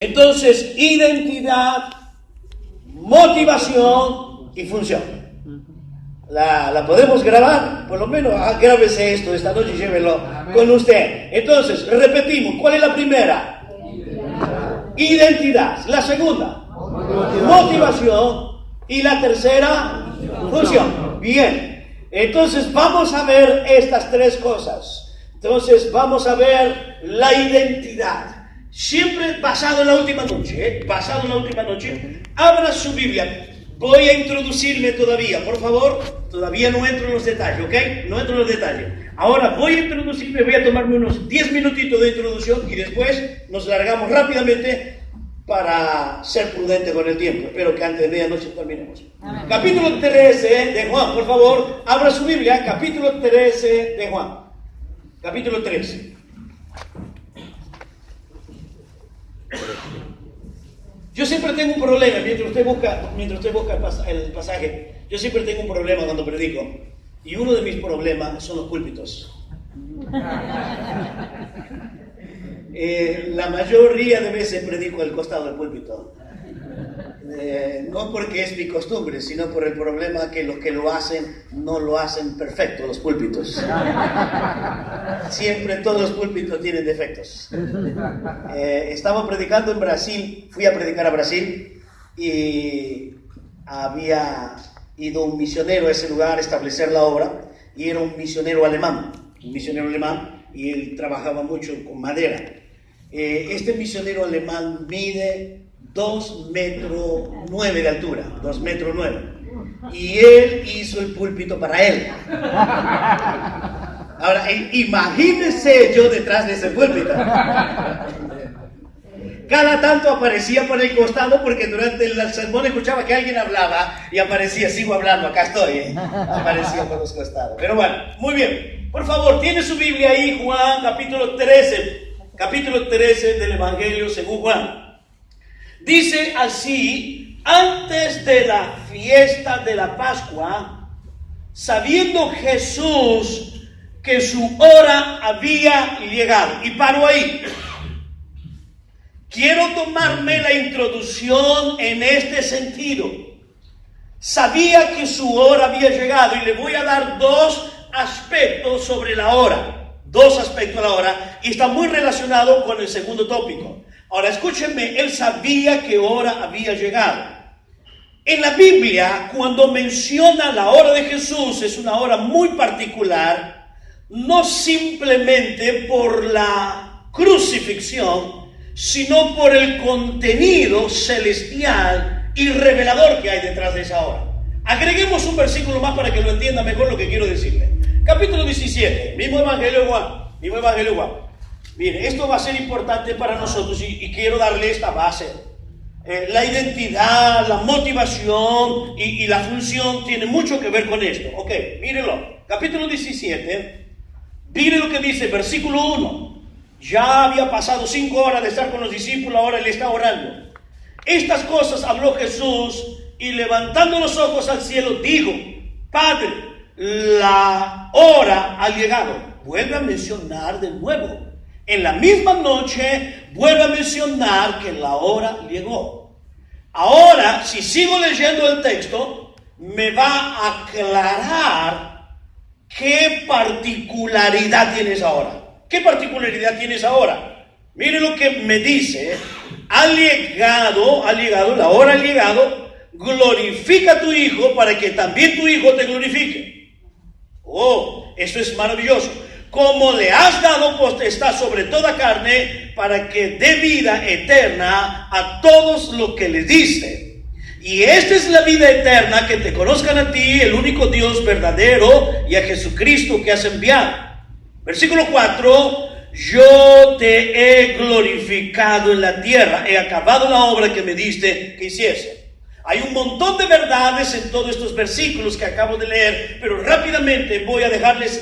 Entonces, identidad, motivación y función. La podemos grabar, por lo menos grábese esto esta noche y llévelo con usted. Entonces, repetimos, ¿cuál es la primera? Identidad. La segunda, motivación. Y la tercera, función. Bien, entonces vamos a ver estas tres cosas. Entonces vamos a ver la identidad. Siempre basado en la última noche, abra su Biblia. Voy a introducirme todavía, por favor. Todavía no entro en los detalles, ¿ok? No entro en los detalles. Ahora voy a introducirme, voy a tomarme unos 10 minutitos de introducción y después nos largamos rápidamente para ser prudente con el tiempo. Espero que antes de medianoche terminemos. Amén. Capítulo 13 de Juan, por favor, abra su Biblia, capítulo 13 de Juan. Capítulo 13. Yo siempre tengo un problema, mientras usted busca el pasaje, yo siempre tengo un problema cuando predico. Y uno de mis problemas son los púlpitos. La mayoría de veces predico al costado del púlpito. No porque es mi costumbre, sino por el problema que los que lo hacen no lo hacen perfecto, los púlpitos. Siempre todos los púlpitos tienen defectos. Estaba predicando en Brasil, fui a predicar a Brasil y había ido un misionero a ese lugar a establecer la obra y era un misionero alemán y él trabajaba mucho con madera. Este misionero alemán mide 2,9 metros de altura, 2,9 metros, y él hizo el púlpito para él. Ahora, imagínese yo detrás de ese púlpito. Cada tanto aparecía por el costado porque durante el sermón escuchaba que alguien hablaba y aparecía, sigo hablando, acá estoy. Aparecía por los costados. Pero bueno, muy bien. Por favor, tiene su Biblia ahí, Juan, capítulo 13 del Evangelio según Juan. Dice así: antes de la fiesta de la Pascua, sabiendo Jesús que su hora había llegado. Y paro ahí. Quiero tomarme la introducción en este sentido. Sabía que su hora había llegado y le voy a dar dos aspectos sobre la hora. Dos aspectos de la hora y está muy relacionado con el segundo tópico. Ahora escúchenme, él sabía que hora había llegado. En la Biblia, cuando menciona la hora de Jesús, es una hora muy particular, no simplemente por la crucifixión, sino por el contenido celestial y revelador que hay detrás de esa hora. Agreguemos un versículo más para que lo entienda mejor lo que quiero decirle. Capítulo 17, mismo Evangelio de Juan. Mire, esto va a ser importante para nosotros y quiero darle esta base. La identidad, la motivación y la función tiene mucho que ver con esto. Ok, mírenlo. Capítulo 17, mire lo que dice, versículo 1. Ya había pasado 5 horas de estar con los discípulos, ahora él está orando. Estas cosas habló Jesús y levantando los ojos al cielo dijo: Padre, la hora ha llegado. Vuelve a mencionar de nuevo. En la misma noche vuelve a mencionar que la hora llegó. Ahora, si sigo leyendo el texto, me va a aclarar qué particularidad tiene esa hora. ¿Qué particularidad tiene esa hora? Mire lo que me dice. Ha llegado, la hora ha llegado. Glorifica a tu Hijo para que también tu Hijo te glorifique. Oh, eso es maravilloso. Como le has dado potestad sobre toda carne, para que dé vida eterna a todos los que les diste. Y esta es la vida eterna, que te conozcan a ti, el único Dios verdadero, y a Jesucristo que has enviado. Versículo 4. Yo te he glorificado en la tierra, he acabado la obra que me diste que hiciese. Hay un montón de verdades en todos estos versículos que acabo de leer, pero rápidamente voy a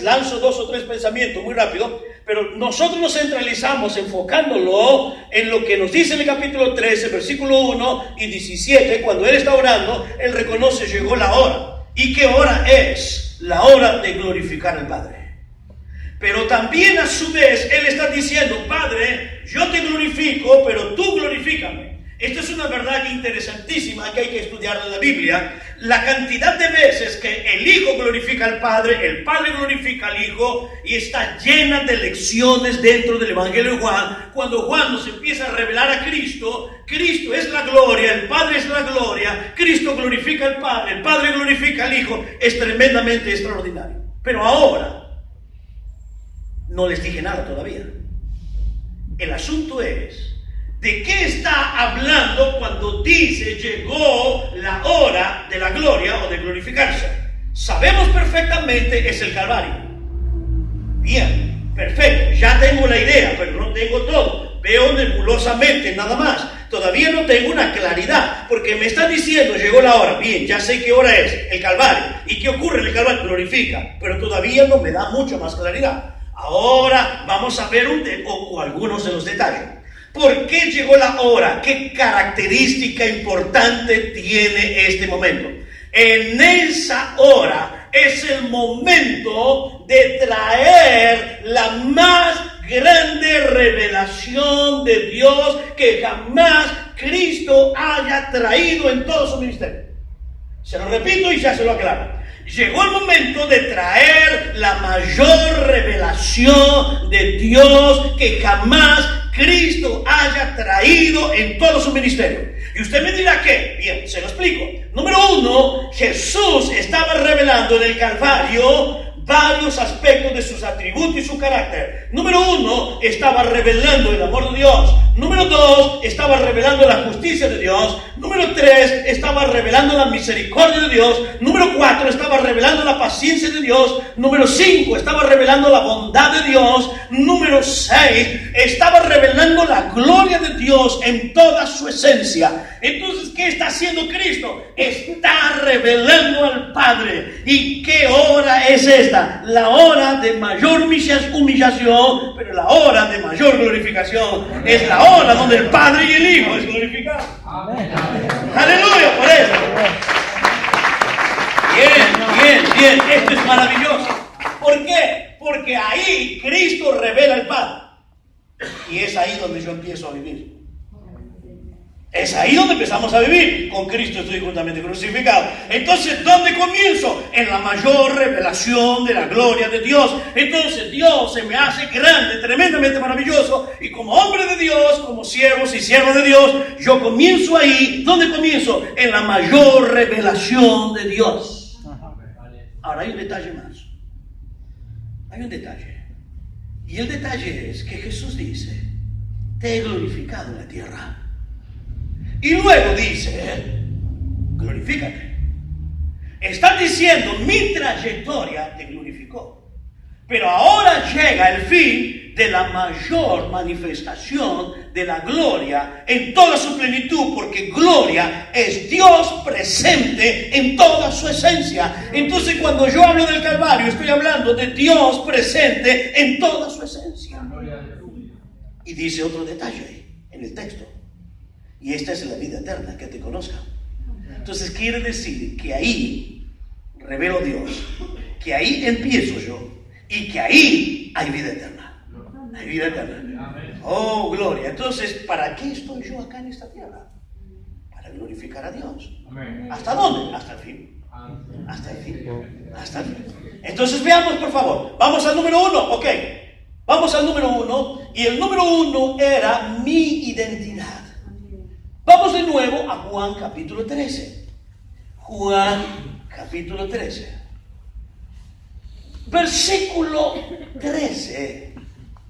lanzo 2 o 3 pensamientos muy rápido, pero nosotros nos centralizamos enfocándolo en lo que nos dice en el capítulo 13, versículo 1 y 17, cuando él está orando, él reconoce: llegó la hora. ¿Y qué hora es? La hora de glorificar al Padre. Pero también a su vez él está diciendo: Padre, yo te glorifico, pero tú glorifícame. Esta es una verdad interesantísima que hay que estudiar en la Biblia. La cantidad de veces que el Hijo glorifica al Padre, el Padre glorifica al Hijo, y está llena de lecciones dentro del Evangelio de Juan. Cuando Juan nos empieza a revelar a Cristo, Cristo es la gloria, el Padre es la gloria, Cristo glorifica al Padre, el Padre glorifica al Hijo. Es tremendamente extraordinario. Pero ahora, no les dije nada todavía. El asunto es, ¿de qué está hablando cuando dice llegó la hora de la gloria o de glorificarse? Sabemos perfectamente es el Calvario. Bien, perfecto, ya tengo la idea, pero no tengo todo. Veo nebulosamente nada más. Todavía no tengo una claridad, porque me está diciendo llegó la hora. Bien, ya sé qué hora es, el Calvario. ¿Y qué ocurre en el Calvario? Glorifica, pero todavía no me da mucha más claridad. Ahora vamos a ver algunos de los detalles. ¿Por qué llegó la hora? ¿Qué característica importante tiene este momento? En esa hora es el momento de traer la más grande revelación de Dios que jamás Cristo haya traído en todo su ministerio. Se lo repito y ya se lo aclaro. Llegó el momento de traer la mayor revelación de Dios que jamás Cristo haya traído en todo su ministerio. Y usted me dirá ¿qué? Bien, se lo explico. Número uno, Jesús estaba revelando en el Calvario varios aspectos de sus atributos y su carácter. Número uno, estaba revelando el amor de Dios. Número dos, estaba revelando la justicia de Dios. Número tres, estaba revelando la misericordia de Dios. Número cuatro, estaba revelando la paciencia de Dios. Número cinco, estaba revelando la bondad de Dios. Número seis, estaba revelando la gloria de Dios en toda su esencia. Entonces, ¿qué está haciendo Cristo? Está revelando al Padre. ¿Y qué hora es esta? La hora de mayor humillación, pero la hora de mayor glorificación. Es la hora donde el Padre y el Hijo es glorificado. Amén. Aleluya por eso. Bien. Esto es maravilloso. ¿Por qué? Porque ahí Cristo revela al Padre. Y es ahí donde yo empiezo a vivir. Es ahí donde empezamos a vivir. Con Cristo estoy juntamente crucificado. Entonces, ¿dónde comienzo? En la mayor revelación de la gloria de Dios. Entonces, Dios se me hace grande, tremendamente maravilloso. Y como hombre de Dios, como siervos y siervas de Dios, yo comienzo ahí. ¿Dónde comienzo? En la mayor revelación de Dios. Ahora hay un detalle más. Hay un detalle. Y el detalle es que Jesús dice, te he glorificado en la tierra. Y luego dice, glorifícate. Está diciendo, mi trayectoria te glorificó. Pero ahora llega el fin de la mayor manifestación de la gloria en toda su plenitud, porque gloria es Dios presente en toda su esencia. Entonces, cuando yo hablo del Calvario, estoy hablando de Dios presente en toda su esencia. Y dice otro detalle ahí, en el texto. Y esta es la vida eterna, que te conozcan. Entonces quiere decir que ahí revelo Dios, que ahí empiezo yo y que ahí hay vida eterna. Hay vida eterna. Oh, gloria. Entonces, ¿para qué estoy yo acá en esta tierra? Para glorificar a Dios. ¿Hasta dónde? Hasta el fin. Hasta el fin. Hasta el fin. Entonces veamos, por favor. Vamos al número uno. Ok. Vamos al número uno. Y el número uno era mi identidad. Vamos de nuevo a Juan capítulo 13. Juan capítulo 13. Versículo 13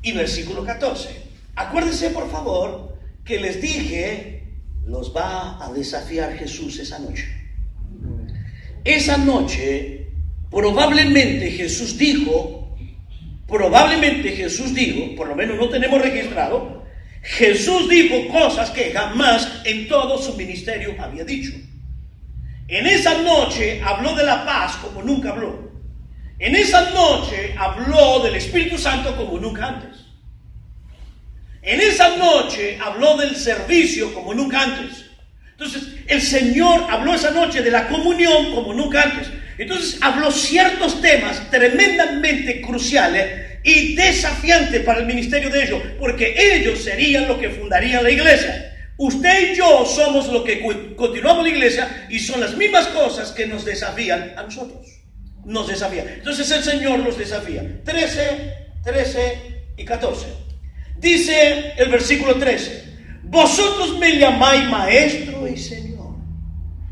y versículo 14. Acuérdense por favor que les dije, los va a desafiar Jesús esa noche. Esa noche probablemente Jesús dijo, por lo menos no tenemos registrado, Jesús dijo cosas que jamás en todo su ministerio había dicho. En esa noche habló de la paz como nunca habló. En esa noche habló del Espíritu Santo como nunca antes. En esa noche habló del servicio como nunca antes. Entonces el Señor habló esa noche de la comunión como nunca antes. Entonces habló ciertos temas tremendamente cruciales y desafiante para el ministerio de ellos, porque ellos serían los que fundarían la iglesia. Usted y yo somos los que continuamos la iglesia y son las mismas cosas que nos desafían a nosotros. Nos desafían. Entonces el Señor los desafía. 13 y 14. Dice el versículo 13: vosotros me llamáis maestro y Señor,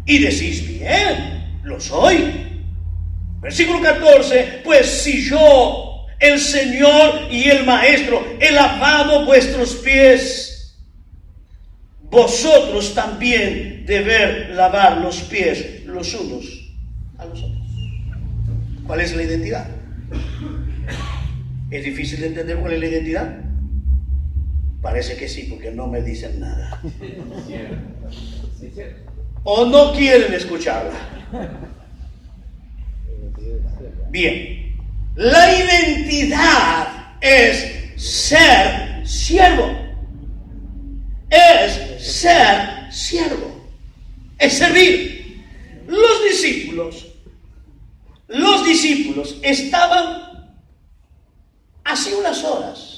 y decís bien, lo soy. Versículo 14: pues si yo, el Señor y el Maestro, he lavado vuestros pies, vosotros también debéis lavar los pies los unos a los otros. ¿Cuál es la identidad? ¿Es difícil de entender cuál es la identidad? Parece que sí, porque no me dicen nada. O no quieren escucharla. Bien, la identidad es ser siervo. Es ser siervo. Es servir. Los discípulos estaban hace unas horas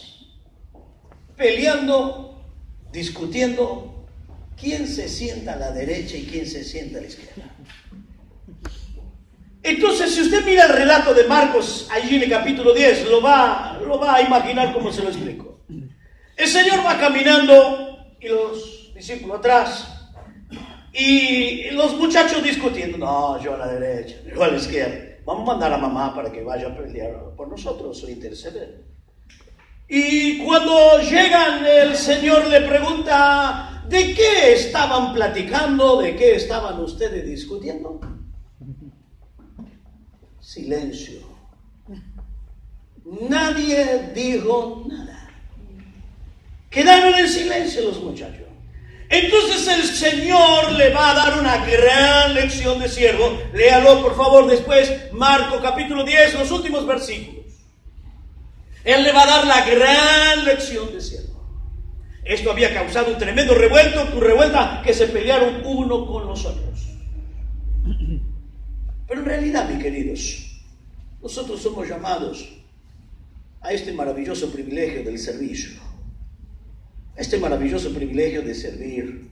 peleando, discutiendo quién se sienta a la derecha y quién se sienta a la izquierda. Entonces, si usted mira el relato de Marcos allí en el capítulo 10, lo va a imaginar como se lo explico. El Señor va caminando y los discípulos atrás, y los muchachos discutiendo. No, yo a la derecha, yo a la izquierda. Vamos a mandar a mamá para que vaya a pelear por nosotros o interceder. Y cuando llegan, el Señor le pregunta: ¿de qué estaban platicando? ¿De qué estaban ustedes discutiendo? Silencio. Nadie dijo nada. Quedaron en silencio los muchachos. Entonces el Señor le va a dar una gran lección de siervo. Léalo por favor después, Marcos capítulo 10, los últimos versículos. Él le va a dar la gran lección de siervo. Esto había causado un tremendo revuelta, que se pelearon uno con los otros. Pero en realidad, mis queridos, nosotros somos llamados a este maravilloso privilegio del servicio. Este maravilloso privilegio de servir.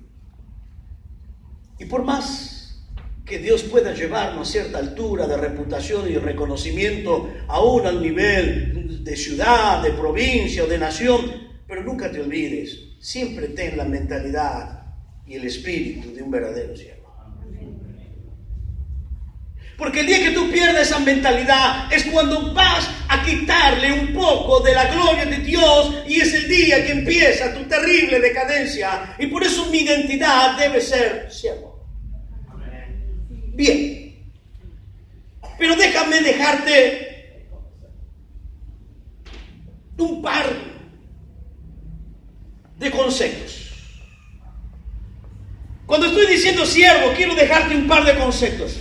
Y por más que Dios pueda llevarnos a cierta altura de reputación y reconocimiento, aún al nivel de ciudad, de provincia o de nación, pero nunca te olvides, siempre ten la mentalidad y el espíritu de un verdadero siervo. Porque el día que tú pierdas esa mentalidad es cuando vas a quitarle un poco de la gloria de Dios, y es el día que empieza tu terrible decadencia. Y por eso mi identidad debe ser siervo. Bien, pero déjame dejarte un par de conceptos. Cuando estoy diciendo siervo, quiero dejarte un par de conceptos.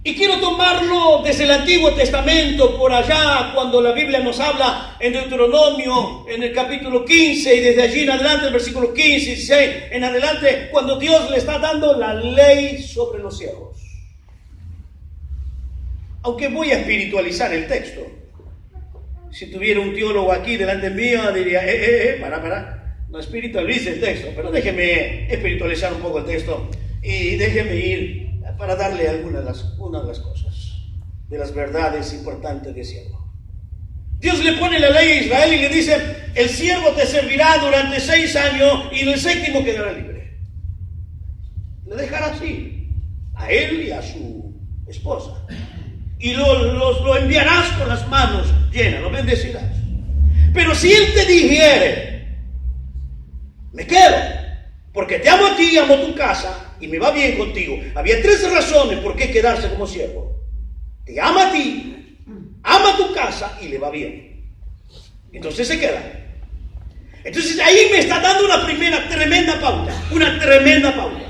Y quiero tomarlo desde el Antiguo Testamento, por allá, cuando la Biblia nos habla en Deuteronomio, en el capítulo 15, y desde allí en adelante, el versículo 15 y 16, en adelante, cuando Dios le está dando la ley sobre los siervos. Aunque voy a espiritualizar el texto. Si tuviera un teólogo aquí delante mío, diría, para, no espiritualice el texto, pero déjeme espiritualizar un poco el texto, y déjeme ir para darle una de las cosas, de las verdades importantes de siervo. Dios le pone la ley a Israel y le dice: el siervo te servirá durante 6 años y en el 7º quedará libre. Le dejará así, a él y a su esposa. Y lo enviarás con las manos llenas, lo bendecirás. Pero si él te dijere: me quedo, porque te amo a ti, amo tu casa y me va bien contigo. Había 3 razones por qué quedarse como siervo. Te ama a ti, ama tu casa y le va bien. Entonces se queda. Entonces ahí me está dando una primera tremenda pauta. Una tremenda pauta.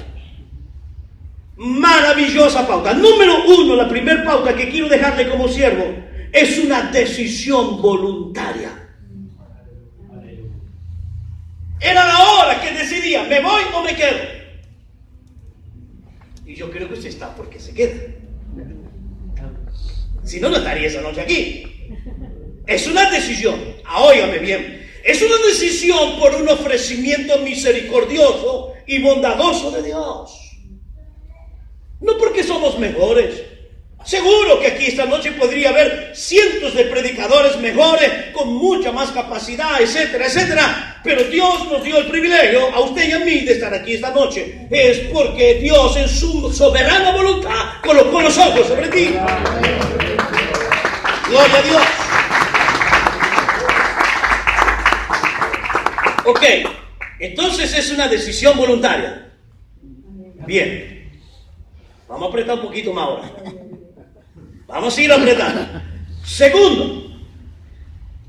Maravillosa pauta. Número 1, la primera pauta que quiero dejarle como siervo, es una decisión voluntaria. Era la hora que decidía: ¿me voy o me quedo? Y yo creo que usted está porque se queda. Si no, no estaría esa noche aquí. Es una decisión, óigame bien, es una decisión por un ofrecimiento misericordioso y bondadoso de Dios. No porque somos mejores. Seguro que aquí esta noche podría haber cientos de predicadores mejores, con mucha más capacidad, etcétera, etcétera. Pero Dios nos dio el privilegio, a usted y a mí, de estar aquí esta noche. Es porque Dios en su soberana voluntad colocó los ojos sobre ti. Gloria a Dios. Ok, entonces es una decisión voluntaria. Bien, vamos a apretar un poquito más ahora. Vamos a ir apretando. Segundo,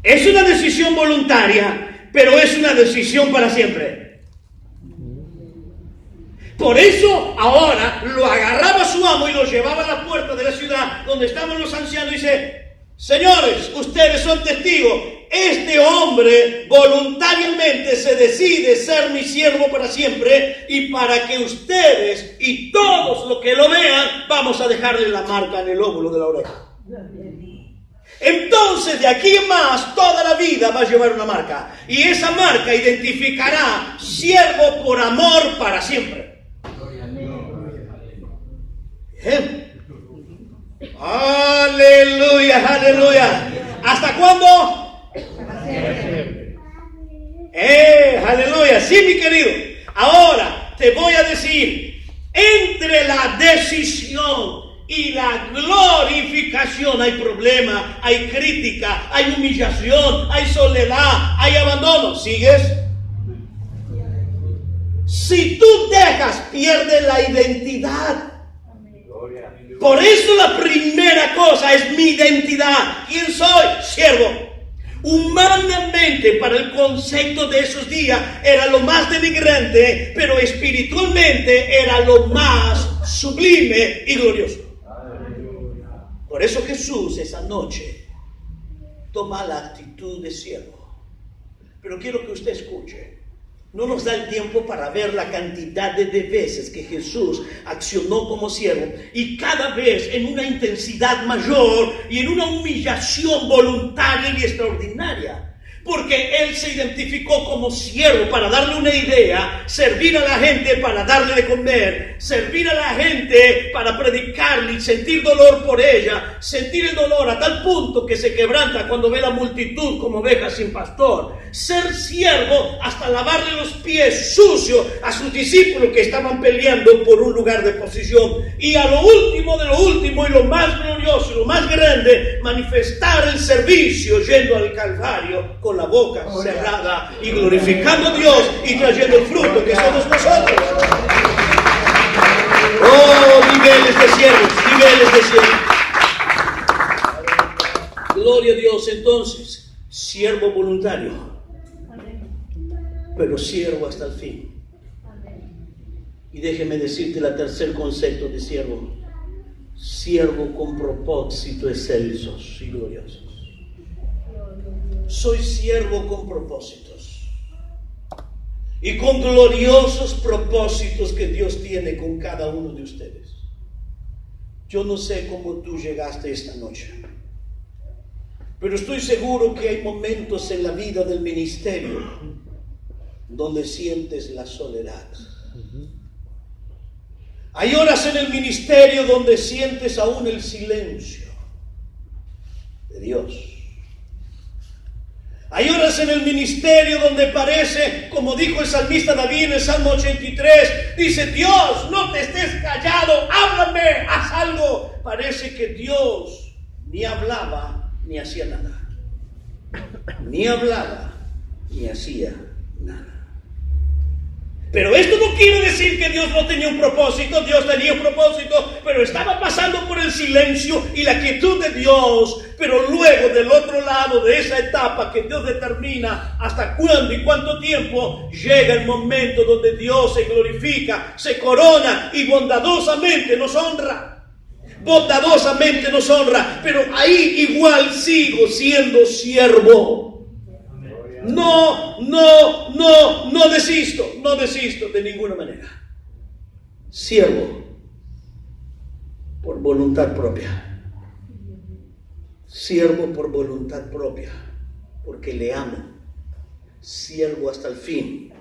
es una decisión voluntaria, pero es una decisión para siempre. Por eso ahora lo agarraba su amo y lo llevaba a la puerta de la ciudad donde estaban los ancianos y dice: señores, ustedes son testigos. Este hombre voluntariamente se decide ser mi siervo para siempre, y para que ustedes y todos los que lo vean, vamos a dejarle la marca en el lóbulo de la oreja. Entonces, de aquí en más, toda la vida va a llevar una marca, y esa marca identificará siervo por amor para siempre. Bien. Aleluya, aleluya. ¿Hasta cuándo? Aleluya, sí, mi querido. Ahora te voy a decir, entre la decisión y la glorificación hay problema, hay crítica, hay humillación, hay soledad, hay abandono. ¿Sigues? Si tú dejas, pierdes la identidad. Por eso la primera cosa es mi identidad. ¿Quién soy? Siervo. Humanamente, para el concepto de esos días, era lo más denigrante, pero espiritualmente era lo más sublime y glorioso. Por eso Jesús esa noche toma la actitud de siervo. Pero quiero que usted escuche. No nos da el tiempo para ver la cantidad de veces que Jesús accionó como siervo, y cada vez en una intensidad mayor y en una humillación voluntaria y extraordinaria. Porque Él se identificó como siervo para darle una idea, servir a la gente para darle de comer, servir a la gente para predicarle y sentir dolor por ella, sentir el dolor a tal punto que se quebranta cuando ve la multitud como ovejas sin pastor, ser siervo hasta lavarle los pies sucios a sus discípulos que estaban peleando por un lugar de posición, y a lo último de lo último y lo más glorioso y lo más grande, manifestar el servicio yendo al Calvario con la boca cerrada y glorificando a Dios y trayendo el fruto que somos nosotros. Oh, niveles de siervos, niveles de siervos. Gloria a Dios. Entonces, siervo voluntario, pero siervo hasta el fin. Y déjeme decirte el tercer concepto de siervo: siervo con propósitos excelsos y gloriosos. Soy siervo con propósitos y con gloriosos propósitos que Dios tiene con cada uno de ustedes. Yo no sé cómo tú llegaste esta noche, pero estoy seguro que hay momentos en la vida del ministerio donde sientes la soledad. Hay horas en el ministerio donde sientes aún el silencio de Dios. Hay horas en el ministerio donde parece, como dijo el salmista David en el Salmo 83, dice: Dios, no te estés callado, háblame, haz algo. Parece que Dios ni hablaba ni hacía nada. Ni hablaba ni hacía nada. Pero esto no quiere decir que Dios no tenía un propósito. Dios tenía un propósito, pero estaba pasando por el silencio y la quietud de Dios. Pero luego, del otro lado de esa etapa que Dios determina hasta cuándo y cuánto tiempo, llega el momento donde Dios se glorifica, se corona y bondadosamente nos honra. Bondadosamente nos honra, pero ahí igual sigo siendo siervo. No desisto de ninguna manera. Siervo por voluntad propia. Siervo por voluntad propia, porque le amo. Siervo hasta el fin,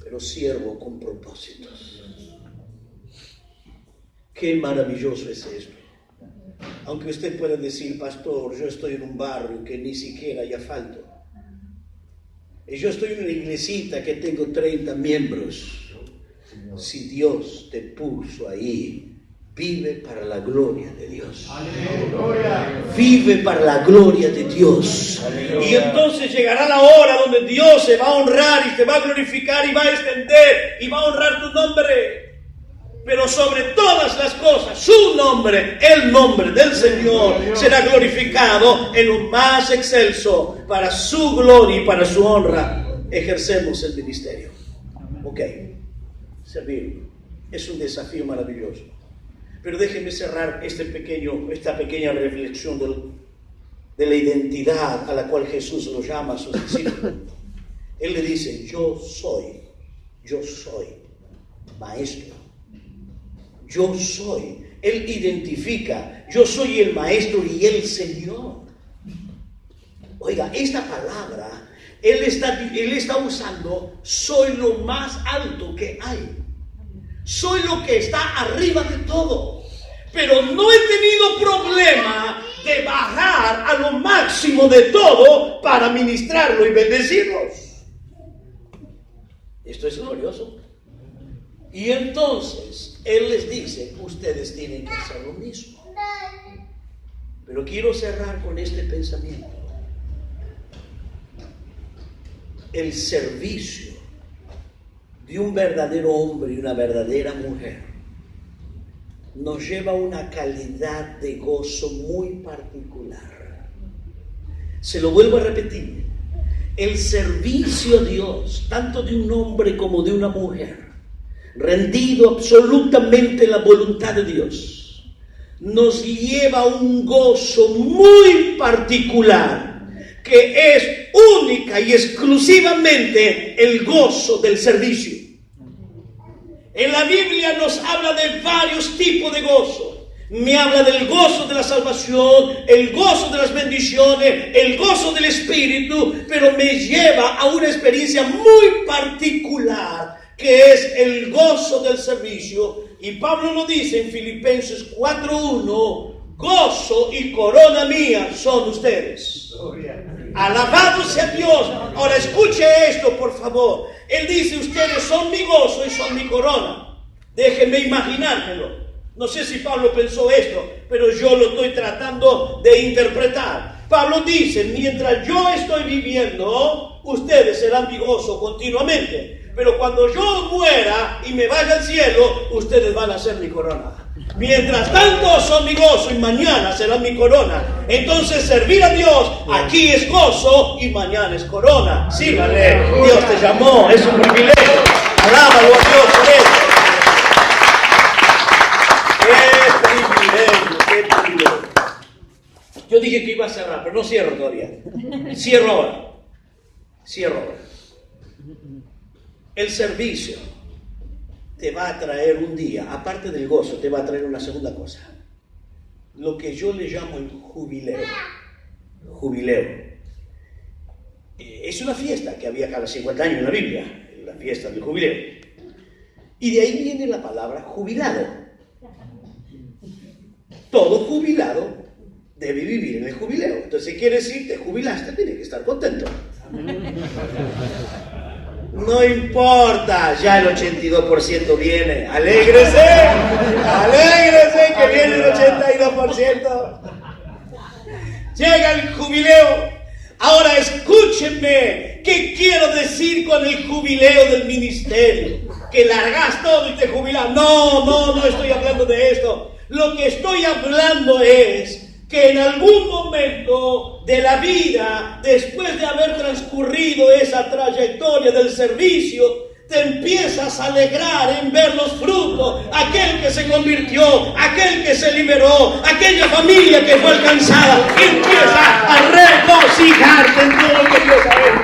pero siervo con propósitos. Qué maravilloso es esto. Aunque usted pueda decir, pastor, yo estoy en un barrio que ni siquiera hay asfalto. Y yo estoy en una iglesita que tengo 30 miembros. Si Dios te puso ahí, vive para la gloria de Dios. Vive para la gloria de Dios. Y entonces llegará la hora donde Dios se va a honrar y te va a glorificar y va a extender y va a honrar tu nombre. Pero sobre todas las cosas, su nombre, el nombre del Señor, será glorificado en lo más excelso. Para su gloria y para su honra ejercemos el ministerio. Ok, servir es un desafío maravilloso. Pero déjenme cerrar esta pequeña reflexión de la identidad a la cual Jesús lo llama a sus discípulos. Él le dice, yo soy maestro. Yo soy. Él identifica, yo soy el maestro y el Señor. Oiga, esta palabra, él está usando, soy lo más alto que hay. Soy lo que está arriba de todo. Pero no he tenido problema de bajar a lo máximo de todo para ministrarlo y bendecirlos. Esto es glorioso. Y entonces Él les dice, ustedes tienen que hacer lo mismo. Pero quiero cerrar con este pensamiento. El servicio de un verdadero hombre y una verdadera mujer nos lleva a una calidad de gozo muy particular. Se lo vuelvo a repetir. El servicio a Dios, tanto de un hombre como de una mujer, rendido absolutamente en la voluntad de Dios, nos lleva a un gozo muy particular, que es única y exclusivamente el gozo del servicio. En la Biblia nos habla de varios tipos de gozo. Me habla del gozo de la salvación, el gozo de las bendiciones, el gozo del Espíritu, pero me lleva a una experiencia muy particular, que es el gozo del servicio. Y Pablo lo dice en Filipenses 4:1, gozo y corona mía son ustedes. Alabado sea Dios. Ahora escuche esto, por favor. Él dice, ustedes son mi gozo y son mi corona. Déjenme imaginármelo. No sé si Pablo pensó esto, pero yo lo estoy tratando de interpretar. Pablo dice, mientras yo estoy viviendo, ustedes serán mi gozo continuamente. Pero cuando yo muera y me vaya al cielo, ustedes van a ser mi corona. Mientras tanto son mi gozo y mañana serán mi corona. Entonces servir a Dios aquí es gozo y mañana es corona. Sígale, Dios te llamó, es un privilegio. Alábalo a Dios por eso. Qué privilegio. Yo dije que iba a cerrar, pero no cierro todavía. Cierro ahora. El servicio te va a traer un día, aparte del gozo, te va a traer una segunda cosa. Lo que yo le llamo el jubileo. Es una fiesta que había cada 50 años en la Biblia, la fiesta del jubileo. Y de ahí viene la palabra jubilado. Todo jubilado debe vivir en el jubileo. Entonces, si quieres decir, te jubilaste, tienes que estar contento. No importa, ya el 82% viene. Alégrese que viene el 82%. Llega el jubileo. Ahora escúchenme, ¿qué quiero decir con el jubileo del ministerio? Que largas todo y te jubilas. No estoy hablando de esto. Lo que estoy hablando es que en algún momento de la vida, después de haber transcurrido esa trayectoria del servicio, te empiezas a alegrar en ver los frutos. Aquel que se convirtió, aquel que se liberó, aquella familia que fue alcanzada, empieza a regocijarte en todo lo que Dios ha hecho.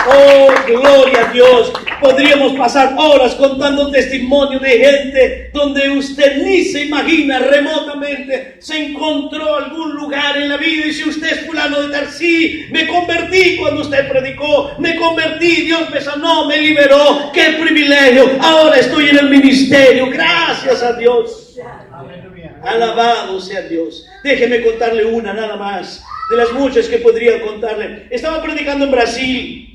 Oh, gloria a Dios. Podríamos pasar horas contando testimonio de gente donde usted ni se imagina remotamente se encontró algún lugar en la vida y dice: usted es fulano de tal, sí, me convertí cuando usted predicó, me convertí, Dios me sanó, me liberó, qué privilegio, ahora estoy en el ministerio, gracias a Dios. Alabado sea Dios. Déjeme contarle una nada más, de las muchas que podría contarle. Estaba predicando en Brasil.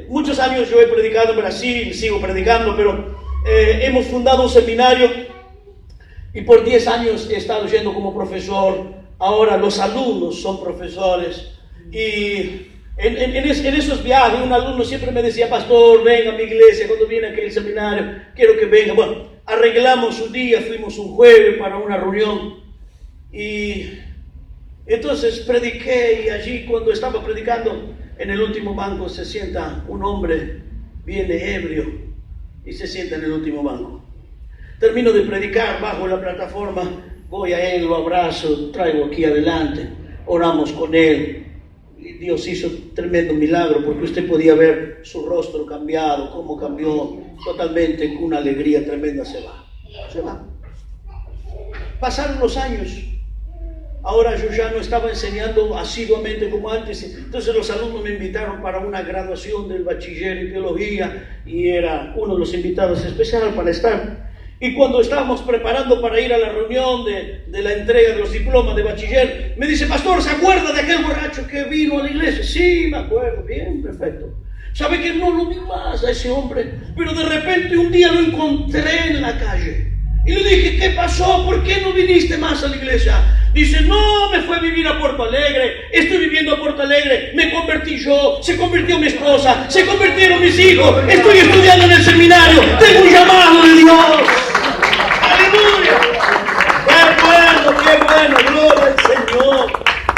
Muchos años yo he predicado en Brasil, sigo predicando, pero hemos fundado un seminario y por 10 años he estado yendo como profesor. Ahora los alumnos son profesores y en esos viajes un alumno siempre me decía: pastor, venga a mi iglesia cuando viene aquí el seminario, quiero que venga. Bueno, arreglamos un día, fuimos un jueves para una reunión y entonces prediqué, y allí cuando estaba predicando, en el último banco se sienta un hombre, viene ebrio y se sienta en el último banco. Termino de predicar, bajo la plataforma, voy a él, lo abrazo, traigo aquí adelante, oramos con él. Y Dios hizo tremendo milagro, porque usted podía ver su rostro cambiado, cómo cambió totalmente, con una alegría tremenda. Se va. Pasaron los años. Ahora yo ya no estaba enseñando asiduamente como antes, entonces los alumnos me invitaron para una graduación del bachiller en teología y era uno de los invitados especiales para estar. Y cuando estábamos preparando para ir a la reunión de la entrega de los diplomas de bachiller, me dice: pastor, ¿se acuerda de aquel borracho que vino a la iglesia? Sí, me acuerdo, bien, perfecto. ¿Sabe que no lo vi más a ese hombre? Pero de repente un día lo encontré en la calle. Y le dije: ¿qué pasó? ¿Por qué no viniste más a la iglesia? Dice: no, me fue a vivir a Porto Alegre, estoy viviendo a Porto Alegre, me convertí yo, se convirtió mi esposa, se convirtieron mis hijos, estoy estudiando en el seminario, tengo un llamado de Dios. ¡Aleluya! ¡Qué bueno, gloria al Señor!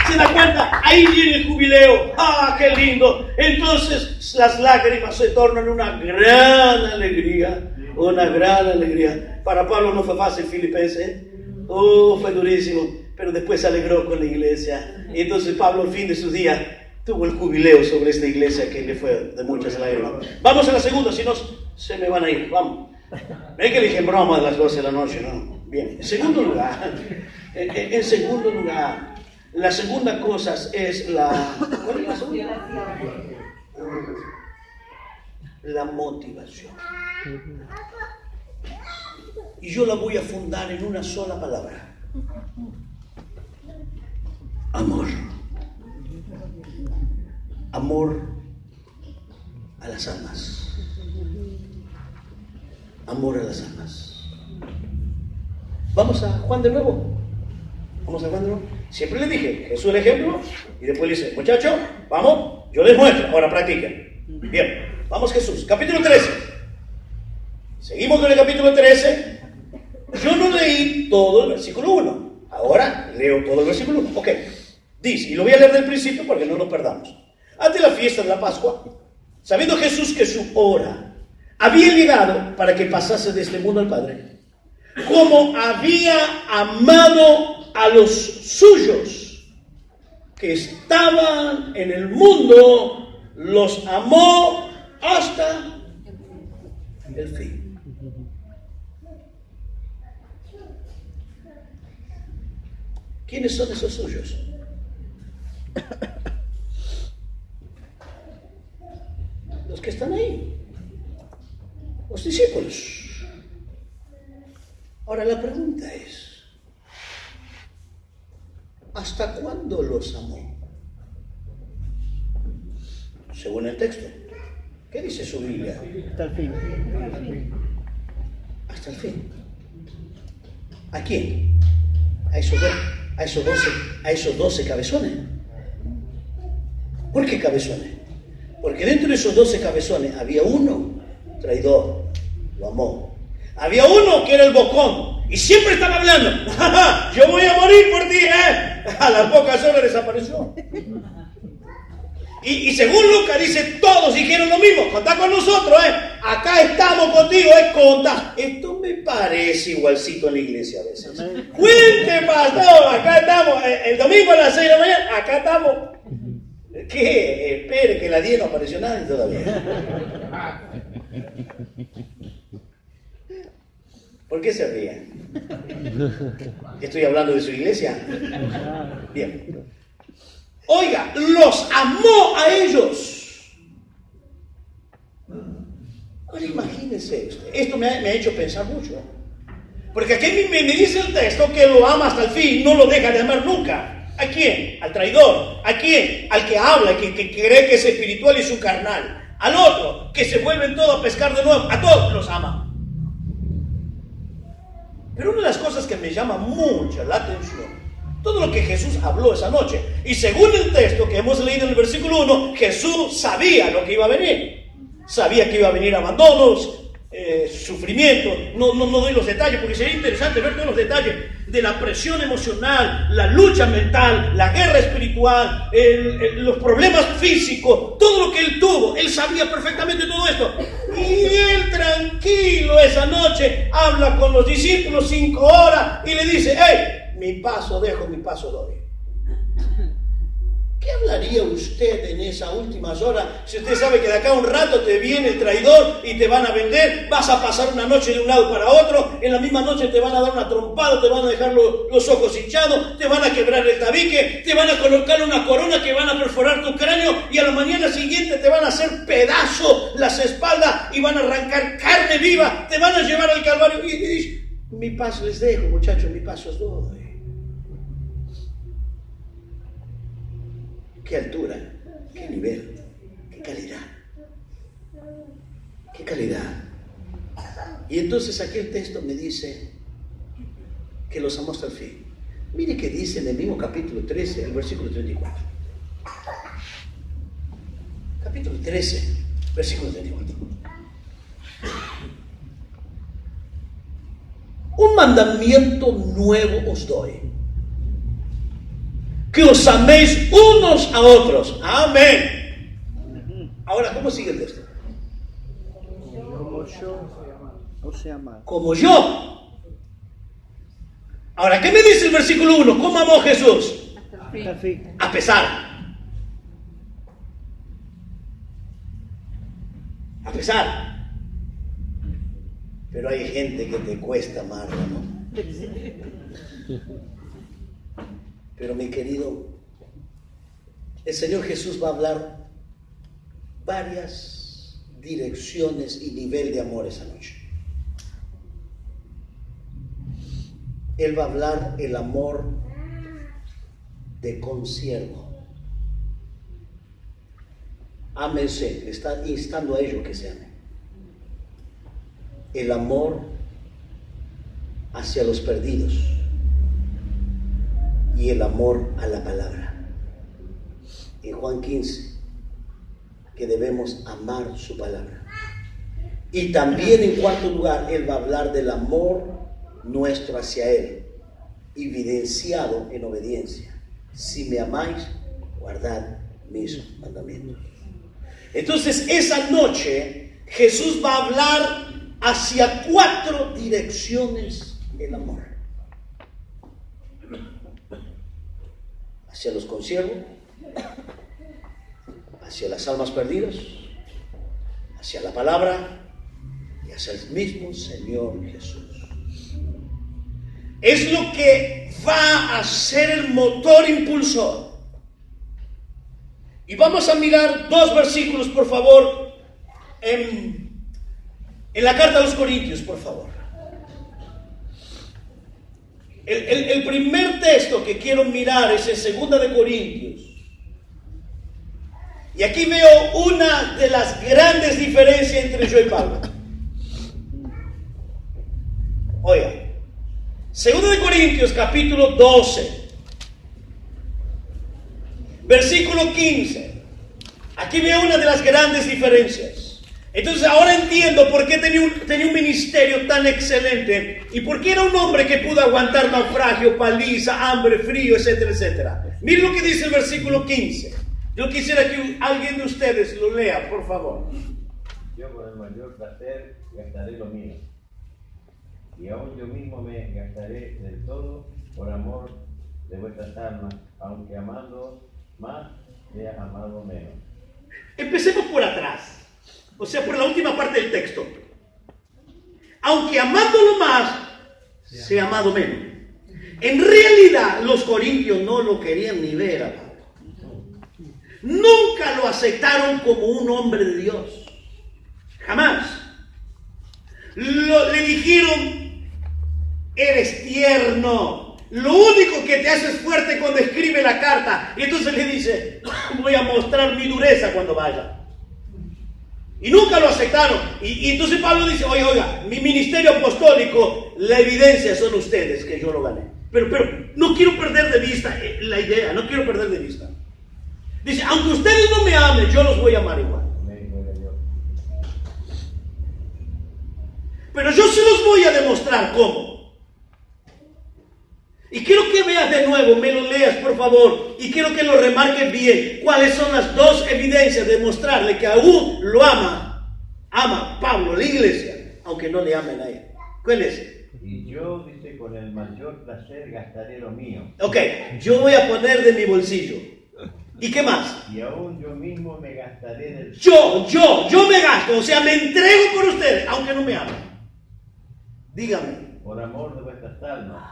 ¿Se da cuenta? Ahí viene el jubileo. ¡Ah, qué lindo! Entonces las lágrimas se tornan una gran alegría. Una gran alegría. Para Pablo no fue fácil Filipenses, fue durísimo, pero después se alegró con la iglesia. Y entonces Pablo, al fin de sus días, tuvo el jubileo sobre esta iglesia que le fue de muchas lágrimas. Vamos a la segunda, si no se me van a ir. Vamos. Ven que le dije en broma a las 12 de la noche, ¿no? Bien. En segundo lugar, la segunda cosa es ¿cuál es la segunda? La motivación. Y yo la voy a fundar en una sola palabra: amor. Amor a las almas. Amor a las almas. Vamos a Juan de nuevo. Siempre le dije: Jesús el ejemplo. Y después le dice: muchachos, vamos, yo les muestro. Ahora practiquen. Bien, vamos Jesús. Capítulo 13. Seguimos con el capítulo 13. Yo no leí todo el versículo 1. Ahora leo todo el versículo 1. Ok. Dice, y lo voy a leer del principio para que no nos perdamos. Antes de la fiesta de la Pascua, sabiendo Jesús que su hora había llegado para que pasase de este mundo al Padre, como había amado a los suyos que estaban en el mundo, los amó hasta el fin. ¿Quiénes son esos suyos? Los que están ahí, los discípulos. Ahora la pregunta es: ¿hasta cuándo los amó? Según el texto. ¿Qué dice su Biblia? Hasta el fin. Hasta el fin. ¿A quién? A esos 12 cabezones. ¿Por qué cabezones? Porque dentro de esos 12 cabezones había uno traidor, lo amó. Había uno que era el bocón y siempre estaba hablando: yo voy a morir por ti, A las pocas horas desapareció. Y según Lucas dice, todos dijeron lo mismo: contá con nosotros, acá estamos contigo, contá. Esto me parece igualcito en la iglesia a veces. Cuente, pastor, acá estamos, el domingo a las 6 de la mañana, acá estamos. ¿Qué? Espere que la 10 no apareció nadie todavía. ¿Por qué se ríen? ¿Estoy hablando de su iglesia? Bien. Oiga, los amó a ellos. Ahora imagínense usted. Esto me ha hecho pensar mucho. Porque aquí me dice el texto que lo ama hasta el fin, no lo deja de amar nunca. ¿A quién? Al traidor. ¿A quién? Al que habla, que cree que es espiritual y su carnal. Al otro, que se vuelven todos a pescar de nuevo. A todos los ama. Pero una de las cosas que me llama mucho la atención, todo lo que Jesús habló esa noche. Y según el texto que hemos leído en el versículo 1, Jesús sabía lo que iba a venir. Sabía que iba a venir abandonos, sufrimiento. No doy los detalles porque sería interesante ver todos los detalles de la presión emocional, la lucha mental, la guerra espiritual, los problemas físicos, todo lo que él tuvo. Él sabía perfectamente todo esto. Y él tranquilo esa noche habla con los discípulos 5 horas y le dice: hey, mi paso dejo, mi paso doy. ¿Qué hablaría usted en esas últimas horas si usted sabe que de acá a un rato te viene el traidor y te van a vender? Vas a pasar una noche de un lado para otro, en la misma noche te van a dar una trompada, te van a dejar los ojos hinchados, te van a quebrar el tabique, te van a colocar una corona que van a perforar tu cráneo y a la mañana siguiente te van a hacer pedazo las espaldas y van a arrancar carne viva, te van a llevar al Calvario y dices: mi paz les dejo, muchachos, mi paso os doy. Qué altura, qué nivel, qué calidad. Qué calidad. Y entonces aquí el texto me dice que los amó hasta el fin. Mire que dice en el mismo capítulo 13, el versículo 34. Capítulo 13, versículo 34. Un mandamiento nuevo os doy: que os améis unos a otros. Amén. Ahora, ¿cómo sigue el texto? Como yo os he amado. Como yo. Ahora, ¿qué me dice el versículo 1? ¿Cómo amó Jesús? Hasta el fin. A pesar. A pesar. Pero hay gente que te cuesta amarla, ¿no? Pero mi querido, el Señor Jesús va a hablar varias direcciones y nivel de amor esa noche. Él va a hablar el amor de consiervo. Ámense, le está instando a ellos que se amen. El amor hacia los perdidos y el amor a la palabra. En Juan 15, que debemos amar su palabra. Y también en cuarto lugar, Él va a hablar del amor nuestro hacia Él, evidenciado en obediencia. Si me amáis, guardad mis mandamientos. Entonces, esa noche, Jesús va a hablar hacia 4 direcciones el amor. Hacia los consiervos, hacia las almas perdidas, hacia la palabra y hacia el mismo Señor Jesús. Es lo que va a ser el motor impulsor. Y vamos a mirar 2 versículos, por favor, en la carta a los Corintios, por favor. El primer texto que quiero mirar es en 2 de Corintios. Y aquí veo una de las grandes diferencias entre yo y Pablo. Oiga, 2 de Corintios, capítulo 12, versículo 15. Aquí veo una de las grandes diferencias. Entonces ahora entiendo por qué tenía un ministerio tan excelente y por qué era un hombre que pudo aguantar naufragio, paliza, hambre, frío, etcétera, etcétera. Miren lo que dice el versículo 15. Yo quisiera que alguien de ustedes lo lea, por favor. Yo con el mayor placer gastaré lo mío, y aún yo mismo me gastaré del todo por amor de vuestras almas, aunque amando más, sea amado menos. Empecemos por atrás. O sea, por la última parte del texto. Aunque amándolo más, sea amado menos. En realidad, los corintios no lo querían ni ver a Pablo. Nunca lo aceptaron como un hombre de Dios. Jamás. Le dijeron, eres tierno. Lo único que te hace es fuerte cuando escribe la carta. Y entonces le dice, voy a mostrar mi dureza cuando vaya. Y nunca lo aceptaron. Y entonces Pablo dice, oiga, mi ministerio apostólico, la evidencia son ustedes que yo lo gané. Pero no quiero perder de vista la idea, no quiero perder de vista. Dice, aunque ustedes no me amen, yo los voy a amar igual. Pero yo se los voy a demostrar cómo. Y quiero que veas de nuevo, me lo leas por favor, y quiero que lo remarques bien. ¿Cuáles son las dos evidencias de mostrarle que aún lo ama Pablo, la iglesia, aunque no le amen a él? ¿Cuál es? Y yo, dice, con el mayor placer gastaré lo mío. Ok, yo voy a poner de mi bolsillo. ¿Y qué más? Y aún yo mismo me gastaré del... Yo me gasto, o sea, me entrego por ustedes, aunque no me amen. Dígame. Por amor de vuestras almas.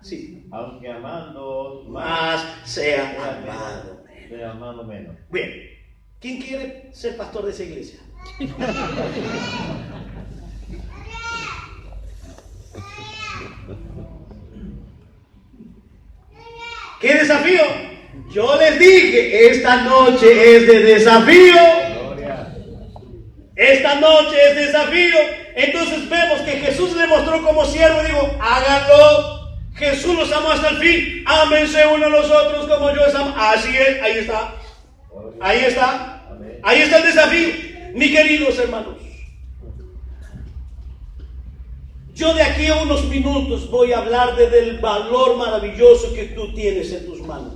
Sí. Aunque amando Más sea amado menos. Bien. ¿Quién quiere ser pastor de esa iglesia? ¿Qué desafío? Yo les dije, esta noche es de desafío. Gloria. Esta noche es desafío. Entonces vemos que Jesús le mostró como siervo. Digo, háganlo. Jesús los amó hasta el fin. Ámense unos a los otros como yo os amo. Así es, ahí está. Ahí está. Amén. Ahí está el desafío. Mis queridos hermanos. Yo de aquí a unos minutos voy a hablar del valor maravilloso que tú tienes en tus manos.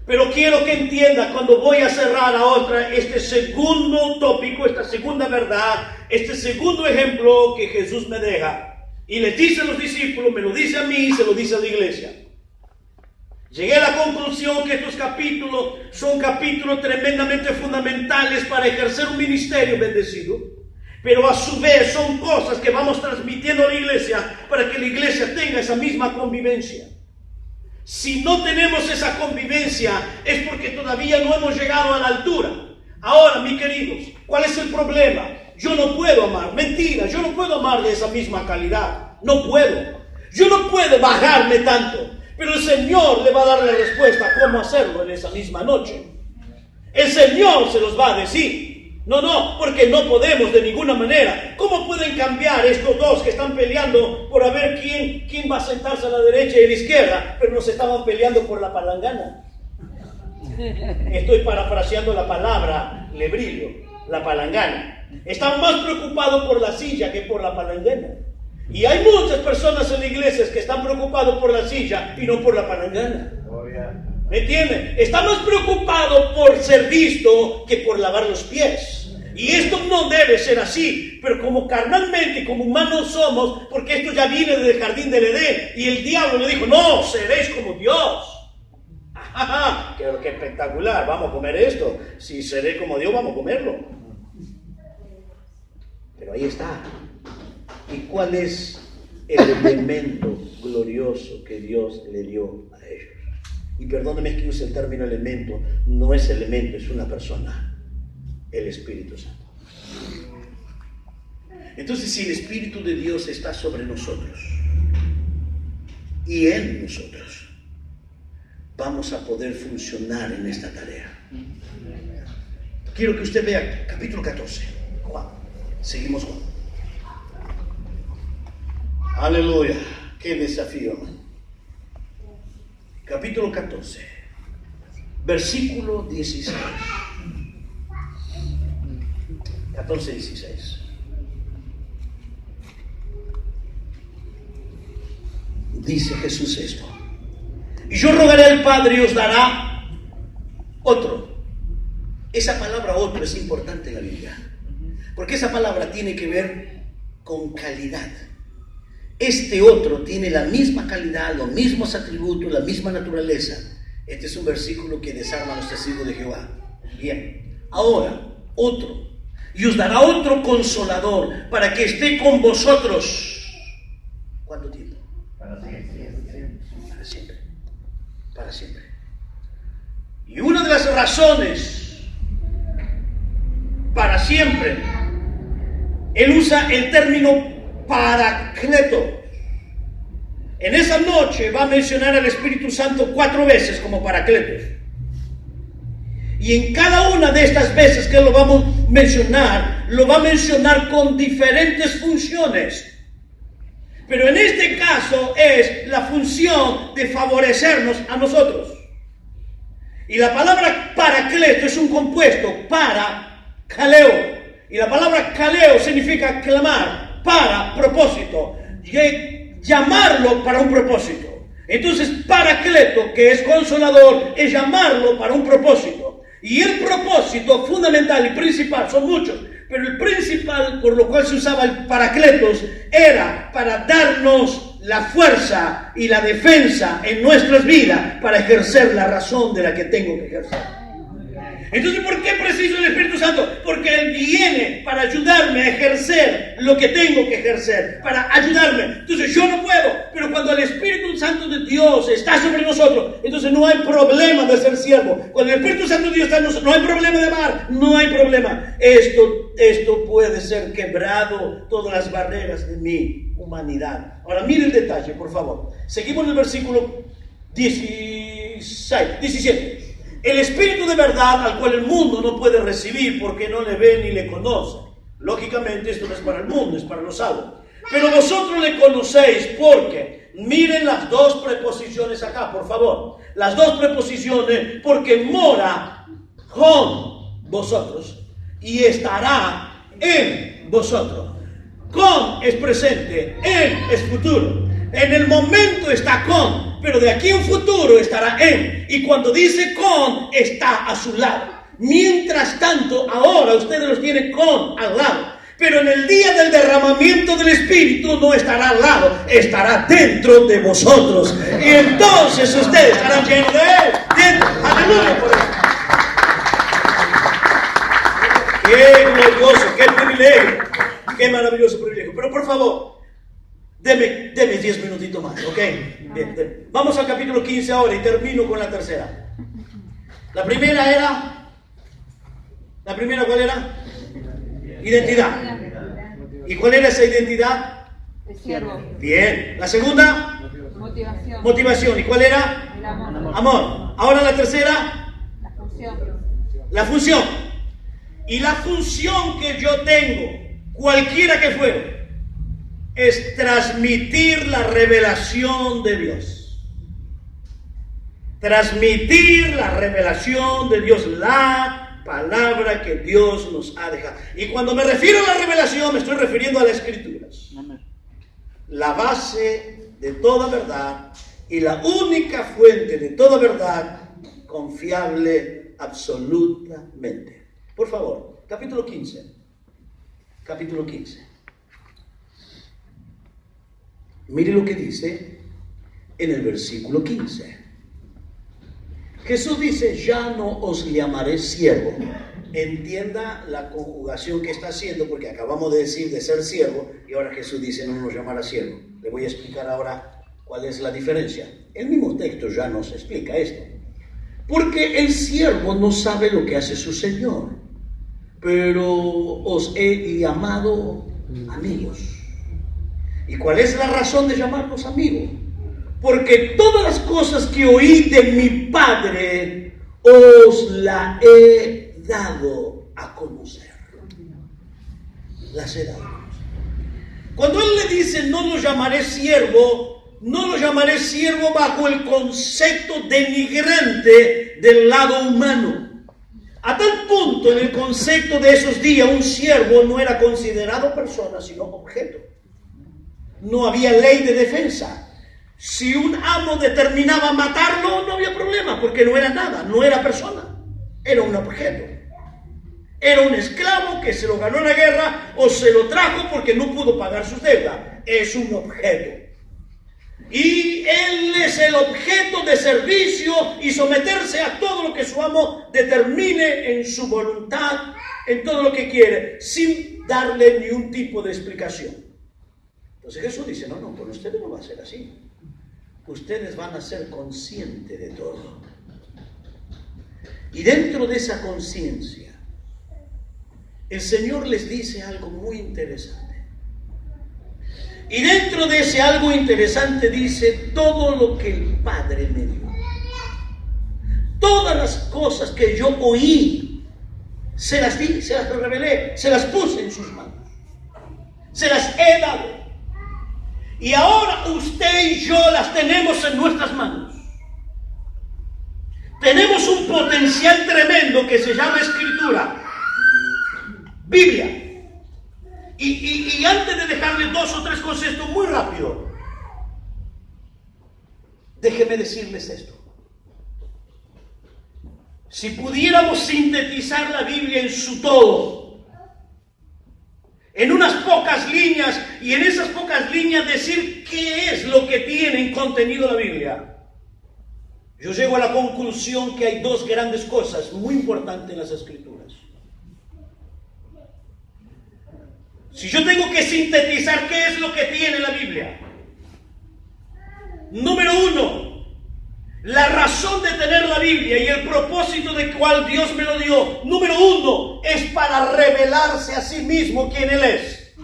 Pero quiero que entienda cuando voy a cerrar ahora este segundo tópico, esta segunda verdad, este segundo ejemplo que Jesús me deja. Y le dice a los discípulos, me lo dice a mí, se lo dice a la iglesia. Llegué a la conclusión que estos capítulos son capítulos tremendamente fundamentales para ejercer un ministerio bendecido. Pero a su vez son cosas que vamos transmitiendo a la iglesia para que la iglesia tenga esa misma convivencia. Si no tenemos esa convivencia es porque todavía no hemos llegado a la altura. Ahora, mis queridos, ¿cuál es el problema? Yo no puedo amar. Mentira, yo no puedo amar de esa misma calidad. No puedo. Yo no puedo bajarme tanto. Pero el Señor le va a dar la respuesta cómo hacerlo en esa misma noche. El Señor se los va a decir. No, porque no podemos de ninguna manera. ¿Cómo pueden cambiar estos dos que están peleando por a ver quién va a sentarse a la derecha y a la izquierda? Pero no se estaban peleando por la palangana. Estoy parafraseando la palabra lebrillo, la palangana. Están más preocupados por la silla que por la palangana. Y hay muchas personas en iglesias que están preocupados por la silla y no por la palangana. Gloria. ¿Me entienden? Está más preocupado por ser visto que por lavar los pies. Y esto no debe ser así. Pero como carnalmente, como humanos somos, porque esto ya viene del jardín del Edén. Y el diablo le dijo, no, seréis como Dios. ¡Ajá! ¡Qué espectacular! Vamos a comer esto. Si seré como Dios, vamos a comerlo. Pero ahí está. ¿Y cuál es el elemento glorioso que Dios le dio a ellos? Y perdóneme que use el término elemento, no es elemento, es una persona, el Espíritu Santo. Entonces, si el Espíritu de Dios está sobre nosotros y en nosotros, vamos a poder funcionar en esta tarea. Quiero que usted vea capítulo 14, Juan. Seguimos Juan. Aleluya, qué desafío. Capítulo 14, versículo 16. 14, 16. Dice Jesús esto. Y yo rogaré al Padre y os dará otro. Esa palabra otro es importante en la Biblia. Porque esa palabra tiene que ver con calidad. Este otro tiene la misma calidad, los mismos atributos, la misma naturaleza. Este es un versículo que desarma a los testigos de Jehová. Bien, ahora, otro. y os dará otro consolador para que esté con vosotros. ¿Cuánto tiempo? Para siempre. Para siempre. Para siempre. Y una de las razones para siempre, él usa el término paracleto. En esa noche va a mencionar al Espíritu Santo 4 veces como paracletos. Y en cada una de estas veces que lo va a mencionar con diferentes funciones. Pero en este caso es la función de favorecernos a nosotros. Y la palabra paracleto es un compuesto, para, kaleo. Y la palabra kaleo significa clamar, para, propósito. Llamarlo para un propósito. Entonces, paracleto, que es consolador, es llamarlo para un propósito. Y el propósito fundamental y principal, son muchos, pero el principal por lo cual se usaba el paracletos era para darnos la fuerza y la defensa en nuestras vidas para ejercer la razón de la que tengo que ejercer. Entonces, ¿por qué preciso el Espíritu Santo? Porque Él viene para ayudarme a ejercer lo que tengo que ejercer, para ayudarme. Entonces yo no puedo, pero cuando el Espíritu Santo de Dios está sobre nosotros, entonces no hay problema de ser siervo. Cuando el Espíritu Santo de Dios está en nosotros, no hay problema de amar, no hay problema. Esto puede ser quebrado, todas las barreras de mi humanidad. Ahora mire el detalle, por favor. Seguimos en el versículo 17. El Espíritu de verdad al cual el mundo no puede recibir porque no le ve ni le conoce. Lógicamente esto no es para el mundo, es para los salvos. Pero vosotros le conocéis porque, miren las 2 preposiciones acá, por favor. Las 2 preposiciones, porque mora con vosotros y estará en vosotros. Con es presente, en es futuro. En el momento está con, pero de aquí en futuro estará en. Y cuando dice con, está a su lado. Mientras tanto, ahora ustedes los tienen con, al lado. Pero en el día del derramamiento del Espíritu no estará al lado, estará dentro de vosotros. Y entonces ustedes estarán llenos de Él. Dentro. Aleluya por eso. Qué glorioso, qué privilegio. Qué maravilloso privilegio. Pero por favor, deme 10 minutitos más, ¿ok? Bien. Vamos al capítulo 15 ahora y termino con la tercera. La primera ¿cuál era? Identidad. ¿Y cuál era esa identidad? El siervo. Bien. La segunda, motivación. ¿Y cuál era? El amor. Amor. Ahora la tercera, La función. la función. Y la función que yo tengo, cualquiera que fuere, es transmitir la revelación de Dios. Transmitir la revelación de Dios, la palabra que Dios nos ha dejado. Y cuando me refiero a la revelación, me estoy refiriendo a las Escrituras. La base de toda verdad y la única fuente de toda verdad confiable absolutamente. Por favor, capítulo 15. Capítulo 15. Mire lo que dice en el versículo 15. Jesús dice, ya no os llamaré siervo. Entienda la conjugación que está haciendo, porque acabamos de decir de ser siervo, y ahora Jesús dice, no nos llamará siervo. Le voy a explicar ahora cuál es la diferencia. El mismo texto ya nos explica esto. Porque el siervo no sabe lo que hace su Señor, pero os he llamado amigos. ¿Y cuál es la razón de llamarnos amigos? Porque todas las cosas que oí de mi Padre os la he dado a conocer. Las he dado a conocer. Cuando Él le dice no lo llamaré siervo, no lo llamaré siervo bajo el concepto denigrante del lado humano. A tal punto en el concepto de esos días un siervo no era considerado persona sino objeto. No había ley de defensa. Si un amo determinaba matarlo, no había problema, porque no era nada, no era persona, era un objeto. Era un esclavo que se lo ganó en la guerra o se lo trajo porque no pudo pagar sus deudas. Es un objeto. Y él es el objeto de servicio y someterse a todo lo que su amo determine en su voluntad en todo lo que quiere, sin darle ni un tipo de explicación. Entonces Jesús dice, no, con ustedes no va a ser así. Ustedes van a ser conscientes de todo. Y dentro de esa conciencia, el Señor les dice algo muy interesante. Y dentro de ese algo interesante dice, todo lo que el Padre me dio, todas las cosas que yo oí, se las di, se las revelé, se las puse en sus manos, se las he dado. Y ahora usted y yo las tenemos en nuestras manos. Tenemos un potencial tremendo que se llama Escritura, Biblia. Y antes de dejarle 2 o 3 conceptos muy rápido, déjenme decirles esto. Si pudiéramos sintetizar la Biblia en su todo, en unas pocas líneas, y en esas pocas líneas decir qué es lo que tiene en contenido la Biblia, yo llego a la conclusión que hay 2 grandes cosas muy importantes en las Escrituras. Si yo tengo que sintetizar qué es lo que tiene la Biblia, número 1, la razón de tener la Biblia y el propósito de cual Dios me lo dio, número 1, es para revelarse a sí mismo quién Él es.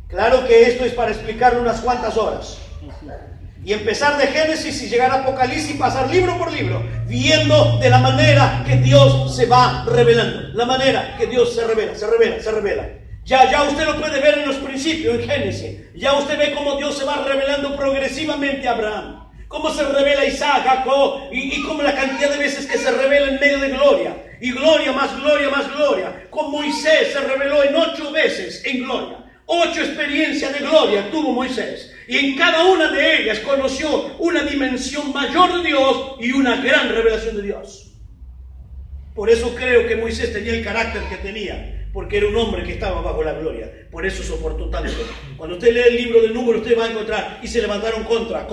Claro que esto es para explicarlo unas cuantas horas. Y empezar de Génesis y llegar a Apocalipsis y pasar libro por libro, viendo de la manera que Dios se va revelando, la manera que Dios se revela. Ya usted lo puede ver en los principios, en Génesis. Ya usted ve cómo Dios se va revelando progresivamente a Abraham, cómo se revela a Isaac, Jacob, y cómo la cantidad de veces que se revela en medio de gloria, y gloria más gloria más gloria. Con Moisés se reveló en 8 veces en gloria. 8 experiencias de gloria tuvo Moisés, y en cada una de ellas conoció una dimensión mayor de Dios y una gran revelación de Dios. Por eso creo que Moisés tenía el carácter que tenía, porque era un hombre que estaba bajo la gloria. Por eso soportó tanto. Cuando usted lee el libro de Números, usted va a encontrar, y se levantaron contra.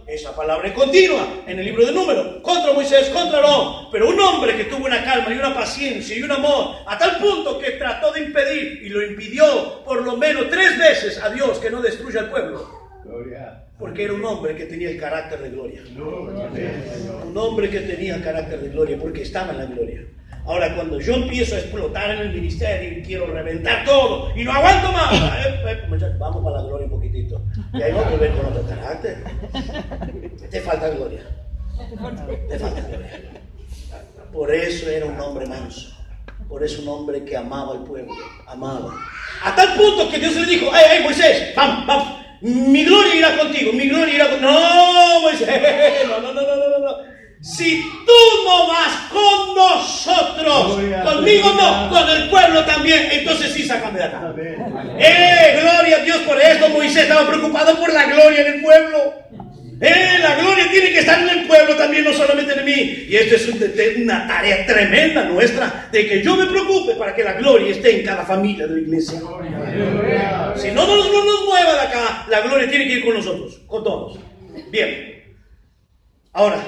Esa palabra es continua en el libro de Números. Contra Moisés, contra Aarón. Pero un hombre que tuvo una calma y una paciencia y un amor, a tal punto que trató de impedir, y lo impidió por lo menos 3 veces a Dios que no destruya al pueblo. Porque era un hombre que tenía el carácter de gloria. Un hombre que tenía el carácter de gloria, porque estaba en la gloria. Ahora, cuando yo empiezo a explotar en el ministerio y quiero reventar todo y no aguanto más, muchachos, vamos para la gloria un poquitito. Y ahí vamos a volver con otro carácter. Te falta gloria. Te falta gloria. Por eso era un hombre manso. Por eso un hombre que amaba al pueblo. Amaba. A tal punto que Dios le dijo, Moisés, vamos. Mi gloria irá contigo, mi gloria irá contigo. No, Moisés, no. Si tú no vas con nosotros, conmigo no, con el pueblo también, entonces sí, sácame de acá. Gloria a Dios por esto. Moisés estaba preocupado por la gloria en el pueblo. La gloria tiene que estar en el pueblo también, no solamente en mí. Y esto es una tarea tremenda nuestra, de que yo me preocupe para que la gloria esté en cada familia de la iglesia. Si no nos mueva de acá, la gloria tiene que ir con nosotros, con todos. Bien. Ahora,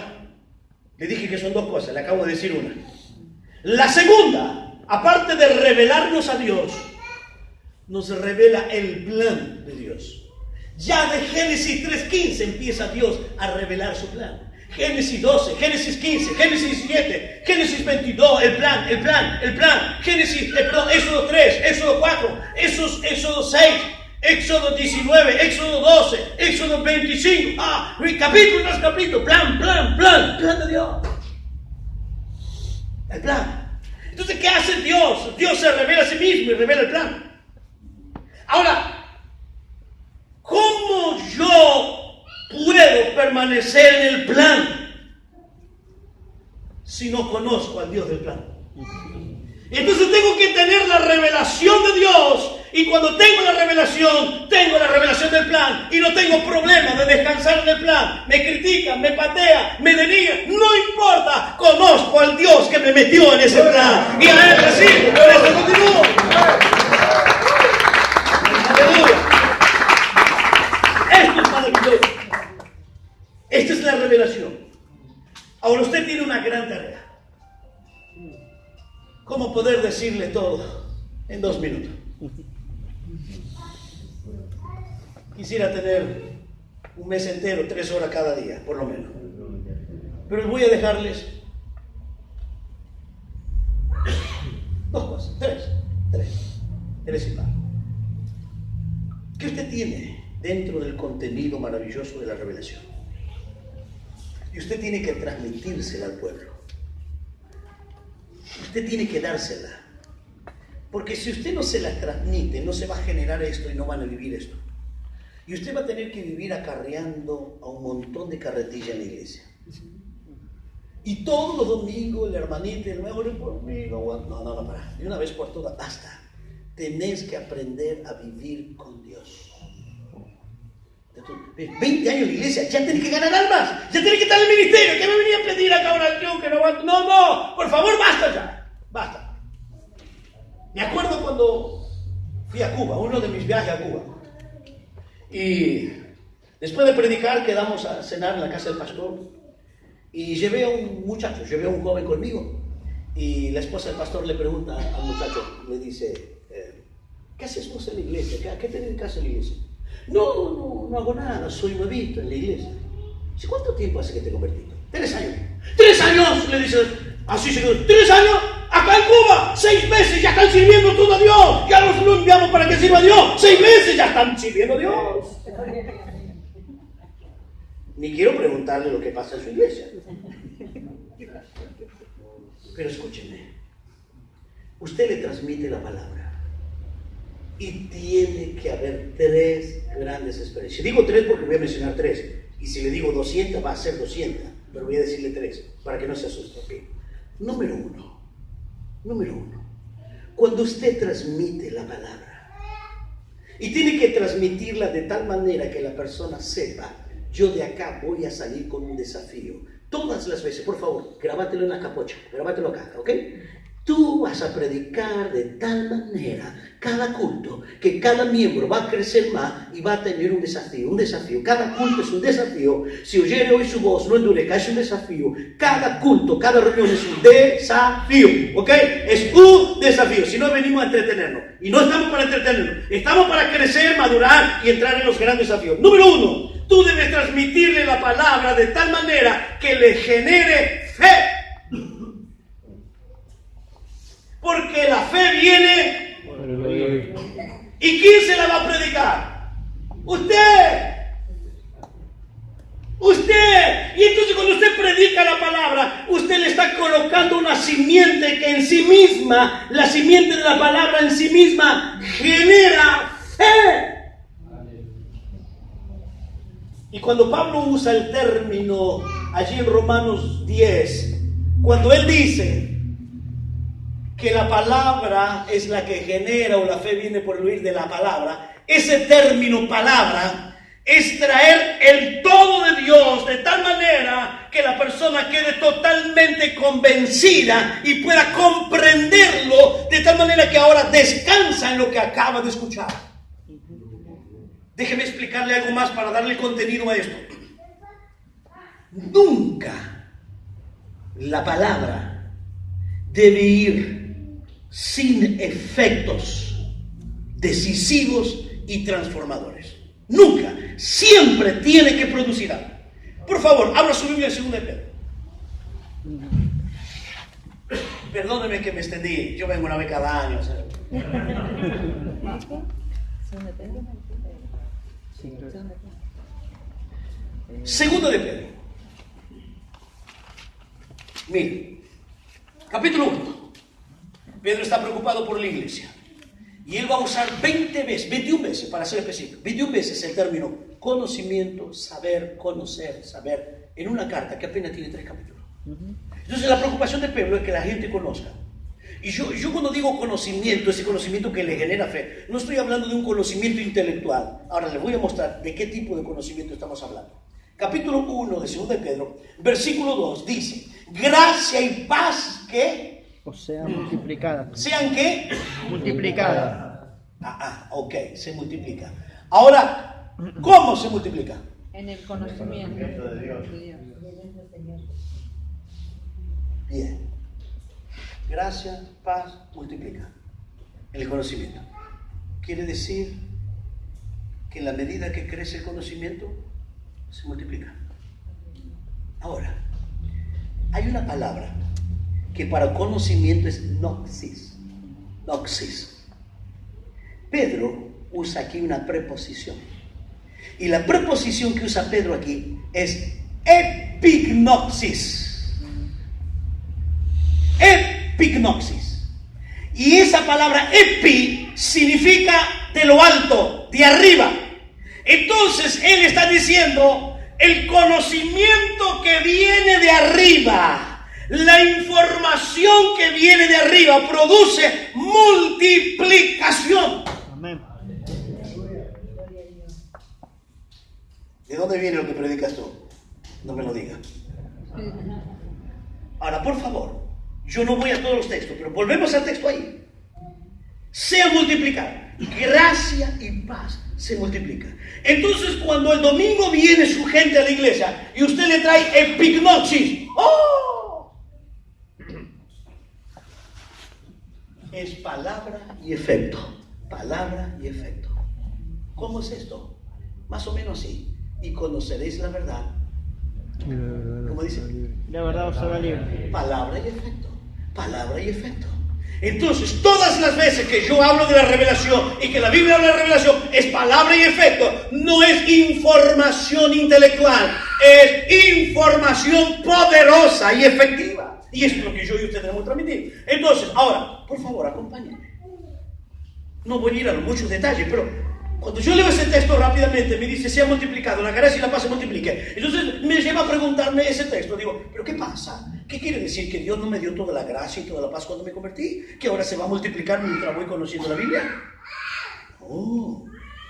le dije que son 2 cosas, le acabo de decir una. La segunda, aparte de revelarnos a Dios, nos revela el plan de Dios. Ya de Génesis 3:15 empieza Dios a revelar su plan. Génesis 12, Génesis 15, Génesis 17, Génesis 22, el plan. Éxodo 3, Éxodo 4, Éxodo 6, Éxodo 19, Éxodo 12, Éxodo 25, capítulo tras capítulo, plan de Dios. El plan. Entonces, ¿qué hace Dios? Dios se revela a sí mismo y revela el plan. Ahora, ¿cómo yo puedo permanecer en el plan si no conozco al Dios del plan? Entonces tengo que tener la revelación de Dios, y cuando tengo la revelación del plan, y no tengo problema de descansar en el plan. Me critican, me patean, me denigan, no importa, conozco al Dios que me metió en ese plan, y a Él recibo, por eso continúo. Aleluya. Esto es maravilloso. Esta es la revelación. Ahora usted tiene una gran tarea. decirle todo en 2 minutos. Quisiera tener un mes entero, 3 horas cada día, por lo menos. Pero voy a dejarles 2 cosas, 3 y par. ¿Qué usted tiene dentro del contenido maravilloso de la revelación? Y usted tiene que transmitírsela al pueblo. Usted tiene que dársela. Porque si usted no se la transmite, no se va a generar esto y no van a vivir esto. Y usted va a tener que vivir acarreando a un montón de carretillas en la iglesia. Y todos los domingos el hermanito, el nuevo, no, para. De una vez por todas, basta. Tenés que aprender a vivir con Dios. 20 años en la iglesia, ya tenés que ganar almas, ya tenés que estar en el ministerio. ¿Qué me venía a pedir acá oración? Que no, por favor, basta ya, basta. Me acuerdo cuando fui a Cuba, uno de mis viajes a Cuba, y después de predicar quedamos a cenar en la casa del pastor, y llevé a un muchacho, llevé a un joven conmigo, y la esposa del pastor le pregunta al muchacho, le dice, ¿qué haces vos en la iglesia? ¿A qué te dedicas en la iglesia? No hago nada, soy nuevito en la iglesia. ¿Sí, cuánto tiempo hace que te convertiste? 3 años. 3 años, le dice, así se quedó. 3 años, acá en Cuba, 6 meses, ya están sirviendo todo a Dios. Ya los enviamos para que sirva a Dios. 6 meses, ya están sirviendo a Dios. Ni quiero preguntarle lo que pasa en su iglesia. Pero escúcheme, usted le transmite la palabra. Y tiene que haber 3 grandes experiencias. Digo 3 porque voy a mencionar 3. Y si le digo 200, va a ser 200. Pero voy a decirle 3 para que no se asuste. Okay. Número uno. Cuando usted transmite la palabra, y tiene que transmitirla de tal manera que la persona sepa, yo de acá voy a salir con un desafío. Todas las veces, por favor, grábatelo en la capocha, grábatelo acá, ¿ok? Tú vas a predicar de tal manera cada culto que cada miembro va a crecer más y va a tener un desafío. Cada culto es un desafío. Si oyere hoy su voz, no endurezca, es un desafío. Cada culto, cada reunión es un desafío, ¿ok? Es un desafío. Si no, venimos a entretenernos. Y no estamos para entretenernos. Estamos para crecer, madurar y entrar en los grandes desafíos. Número 1, tú debes transmitirle la palabra de tal manera que le genere fe. Porque la fe viene. ¿Y quién se la va a predicar? Usted. Y entonces cuando usted predica la palabra, usted le está colocando una simiente que en sí misma, la simiente de la palabra en sí misma, genera fe. Y cuando Pablo usa el término allí en Romanos 10, cuando él dice que la palabra es la que genera, o la fe viene por el oír de la palabra, ese término palabra es traer el todo de Dios de tal manera que la persona quede totalmente convencida y pueda comprenderlo de tal manera que ahora descansa en lo que acaba de escuchar. Déjeme explicarle algo más para darle contenido a esto. Nunca la palabra debe ir sin efectos decisivos y transformadores. Nunca. Siempre tiene que producir algo. Por favor, abra su Biblia en 2 de Pedro. Perdóneme que me extendí. Yo vengo una vez cada año. ¿Sabes? 2 de Pedro. Mire, capítulo 1. Pedro está preocupado por la iglesia. Y él va a usar 21 veces, para ser específico, 21 veces el término conocimiento, saber, conocer, saber, en una carta que apenas tiene 3 capítulos. Entonces la preocupación de Pedro es que la gente conozca. Y yo cuando digo conocimiento, ese conocimiento que le genera fe, no estoy hablando de un conocimiento intelectual. Ahora les voy a mostrar de qué tipo de conocimiento estamos hablando. Capítulo 1 de 2 de Pedro, versículo 2, dice, gracia y paz que... O sea, multiplicada. ¿Sean qué? Multiplicada. Ok, se multiplica. Ahora, ¿cómo se multiplica? En el conocimiento de Dios. Bien. Gracia, paz, multiplica. En el conocimiento. Quiere decir que en la medida que crece el conocimiento, se multiplica. Ahora, hay una palabra que para conocimiento es noxis. Noxis. Pedro usa aquí una preposición. Y la preposición que usa Pedro aquí es epignoxis. Epignoxis. Y esa palabra epi significa de lo alto, de arriba. Entonces él está diciendo el conocimiento que viene de arriba, la información que viene de arriba produce multiplicación. Amén. ¿De dónde viene lo que predicas tú? No me lo digas. Ahora, por favor, yo no voy a todos los textos, pero volvemos al texto ahí. Sea multiplicado. Gracia y paz se multiplica. Entonces, cuando el domingo viene su gente a la iglesia y usted le trae epignosis, ¡oh! Es palabra y efecto. Palabra y efecto. ¿Cómo es esto? Más o menos así. Y conoceréis la verdad. ¿Cómo dice? La verdad os hará libre. Palabra y efecto. Palabra y efecto. Entonces, todas las veces que yo hablo de la revelación y que la Biblia habla de la revelación, es palabra y efecto. No es información intelectual. Es información poderosa y efectiva. Y eso es lo que yo y usted tenemos que transmitir. Entonces, ahora, por favor, acompáñenme. No voy a ir a los muchos detalles, pero cuando yo leo ese texto rápidamente, me dice, se ha multiplicado, la gracia y la paz se multiplique. Entonces me lleva a preguntarme ese texto. Digo, ¿pero qué pasa? ¿Qué quiere decir? ¿Que Dios no me dio toda la gracia y toda la paz cuando me convertí? ¿Que ahora se va a multiplicar mientras voy conociendo la Biblia? No,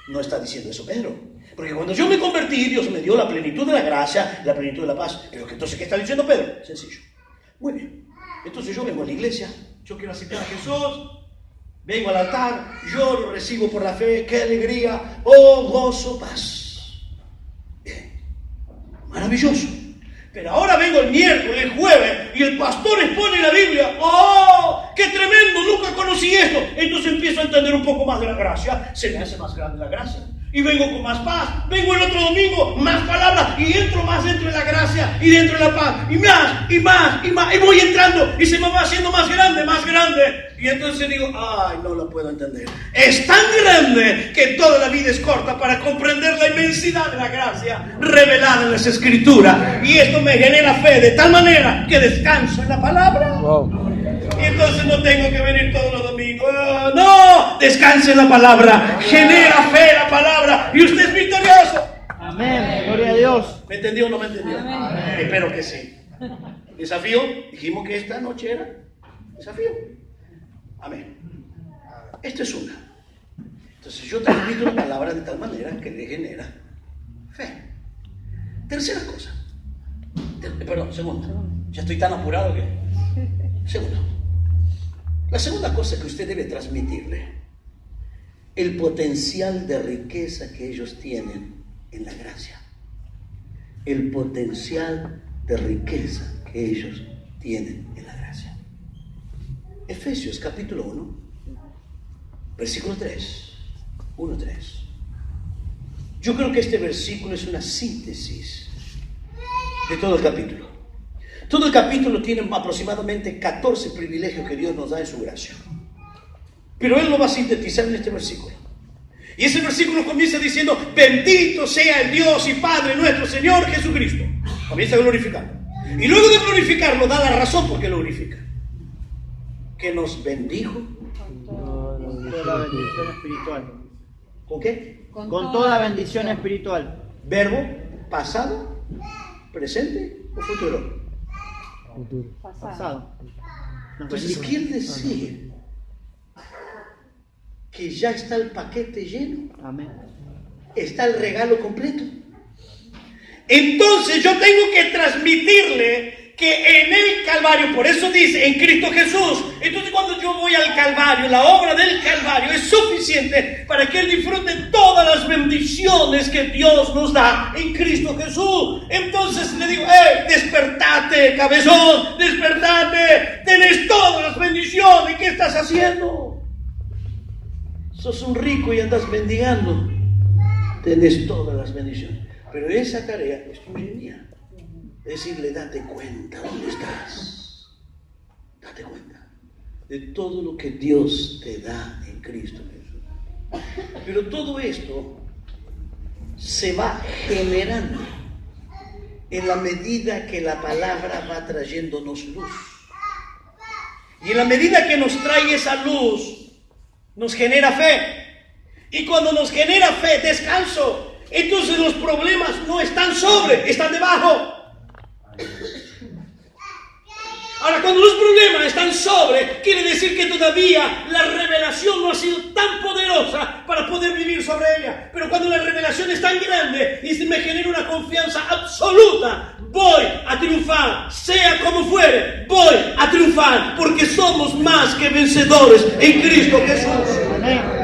no está diciendo eso Pedro. Porque cuando yo me convertí, Dios me dio la plenitud de la gracia, la plenitud de la paz. Pero entonces, ¿qué está diciendo Pedro? Sencillo. Muy bien. Entonces yo vengo a la iglesia, yo quiero aceptar a Jesús. Vengo al altar, lloro, recibo por la fe, qué alegría, oh, gozo, paz. Bien, maravilloso. Pero ahora vengo el miércoles, el jueves, y el pastor expone la Biblia. ¡Oh, qué tremendo! Nunca conocí esto. Entonces empiezo a entender un poco más de la gracia. Se me hace más grande la gracia. Y vengo con más paz. Vengo el otro domingo, más palabras. Y entro más dentro de la gracia y dentro de la paz. Y más, y más, y más. Y voy entrando. Y se me va haciendo más grande, más grande. Y entonces digo, ay, no lo puedo entender. Es tan grande que toda la vida es corta para comprender la inmensidad de la gracia revelada en las Escrituras. Y esto me genera fe de tal manera que descanso en la palabra. Wow. Y entonces no tengo que venir todos los domingos. No, descanse en la palabra. Genera fe la palabra. Y usted es victorioso. Amén. Gloria a Dios. ¿Me entendió o no me entendió? Amén. Espero que sí. Desafío. Dijimos que esta noche era desafío. Amén. Esto es una. Entonces yo transmito la palabra de tal manera que le genera fe. Tercera cosa. Perdón, segunda. Ya estoy tan apurado que... Segunda. La segunda cosa que usted debe transmitirle, el potencial de riqueza que ellos tienen en la gracia. El potencial de riqueza que ellos tienen en la gracia. Efesios capítulo 1, versículo 3. 1:3. Yo creo que este versículo es una síntesis de todo el capítulo. Todo el capítulo tiene aproximadamente 14 privilegios que Dios nos da en su gracia. Pero Él lo va a sintetizar en este versículo. Y ese versículo comienza diciendo, bendito sea el Dios y Padre nuestro Señor Jesucristo. Comienza a glorificarlo. Y luego de glorificarlo da la razón por qué lo glorifica. Que nos bendijo. Con toda bendición espiritual. ¿Con qué? Con toda bendición espiritual. Verbo pasado, presente o futuro. Pasado. Entonces quiere decir que ya está el paquete lleno. Amén. Está el regalo completo. Entonces yo tengo que transmitirle que en el Calvario, por eso dice en Cristo Jesús. Entonces cuando yo voy al Calvario, la obra del Calvario es suficiente para que Él disfrute todas las bendiciones que Dios nos da en Cristo Jesús. Entonces le digo, despertate, cabezón, despertate, tenés todas las bendiciones. ¿Qué estás haciendo? Sos un rico y andas mendigando. Tenés todas las bendiciones. Pero esa tarea es tuya y mía. Decirle, date cuenta dónde estás. Date cuenta de todo lo que Dios te da en Cristo Jesús. Pero todo esto se va generando en la medida que la palabra va trayéndonos luz. Y en la medida que nos trae esa luz, nos genera fe. Y cuando nos genera fe, descanso. Entonces los problemas no están sobre, están debajo. Ahora, cuando los problemas están sobre, quiere decir que todavía la revelación no ha sido tan poderosa para poder vivir sobre ella. Pero cuando la revelación es tan grande y me genera una confianza absoluta, voy a triunfar, sea como fuere, voy a triunfar, porque somos más que vencedores en Cristo Jesús. Amén.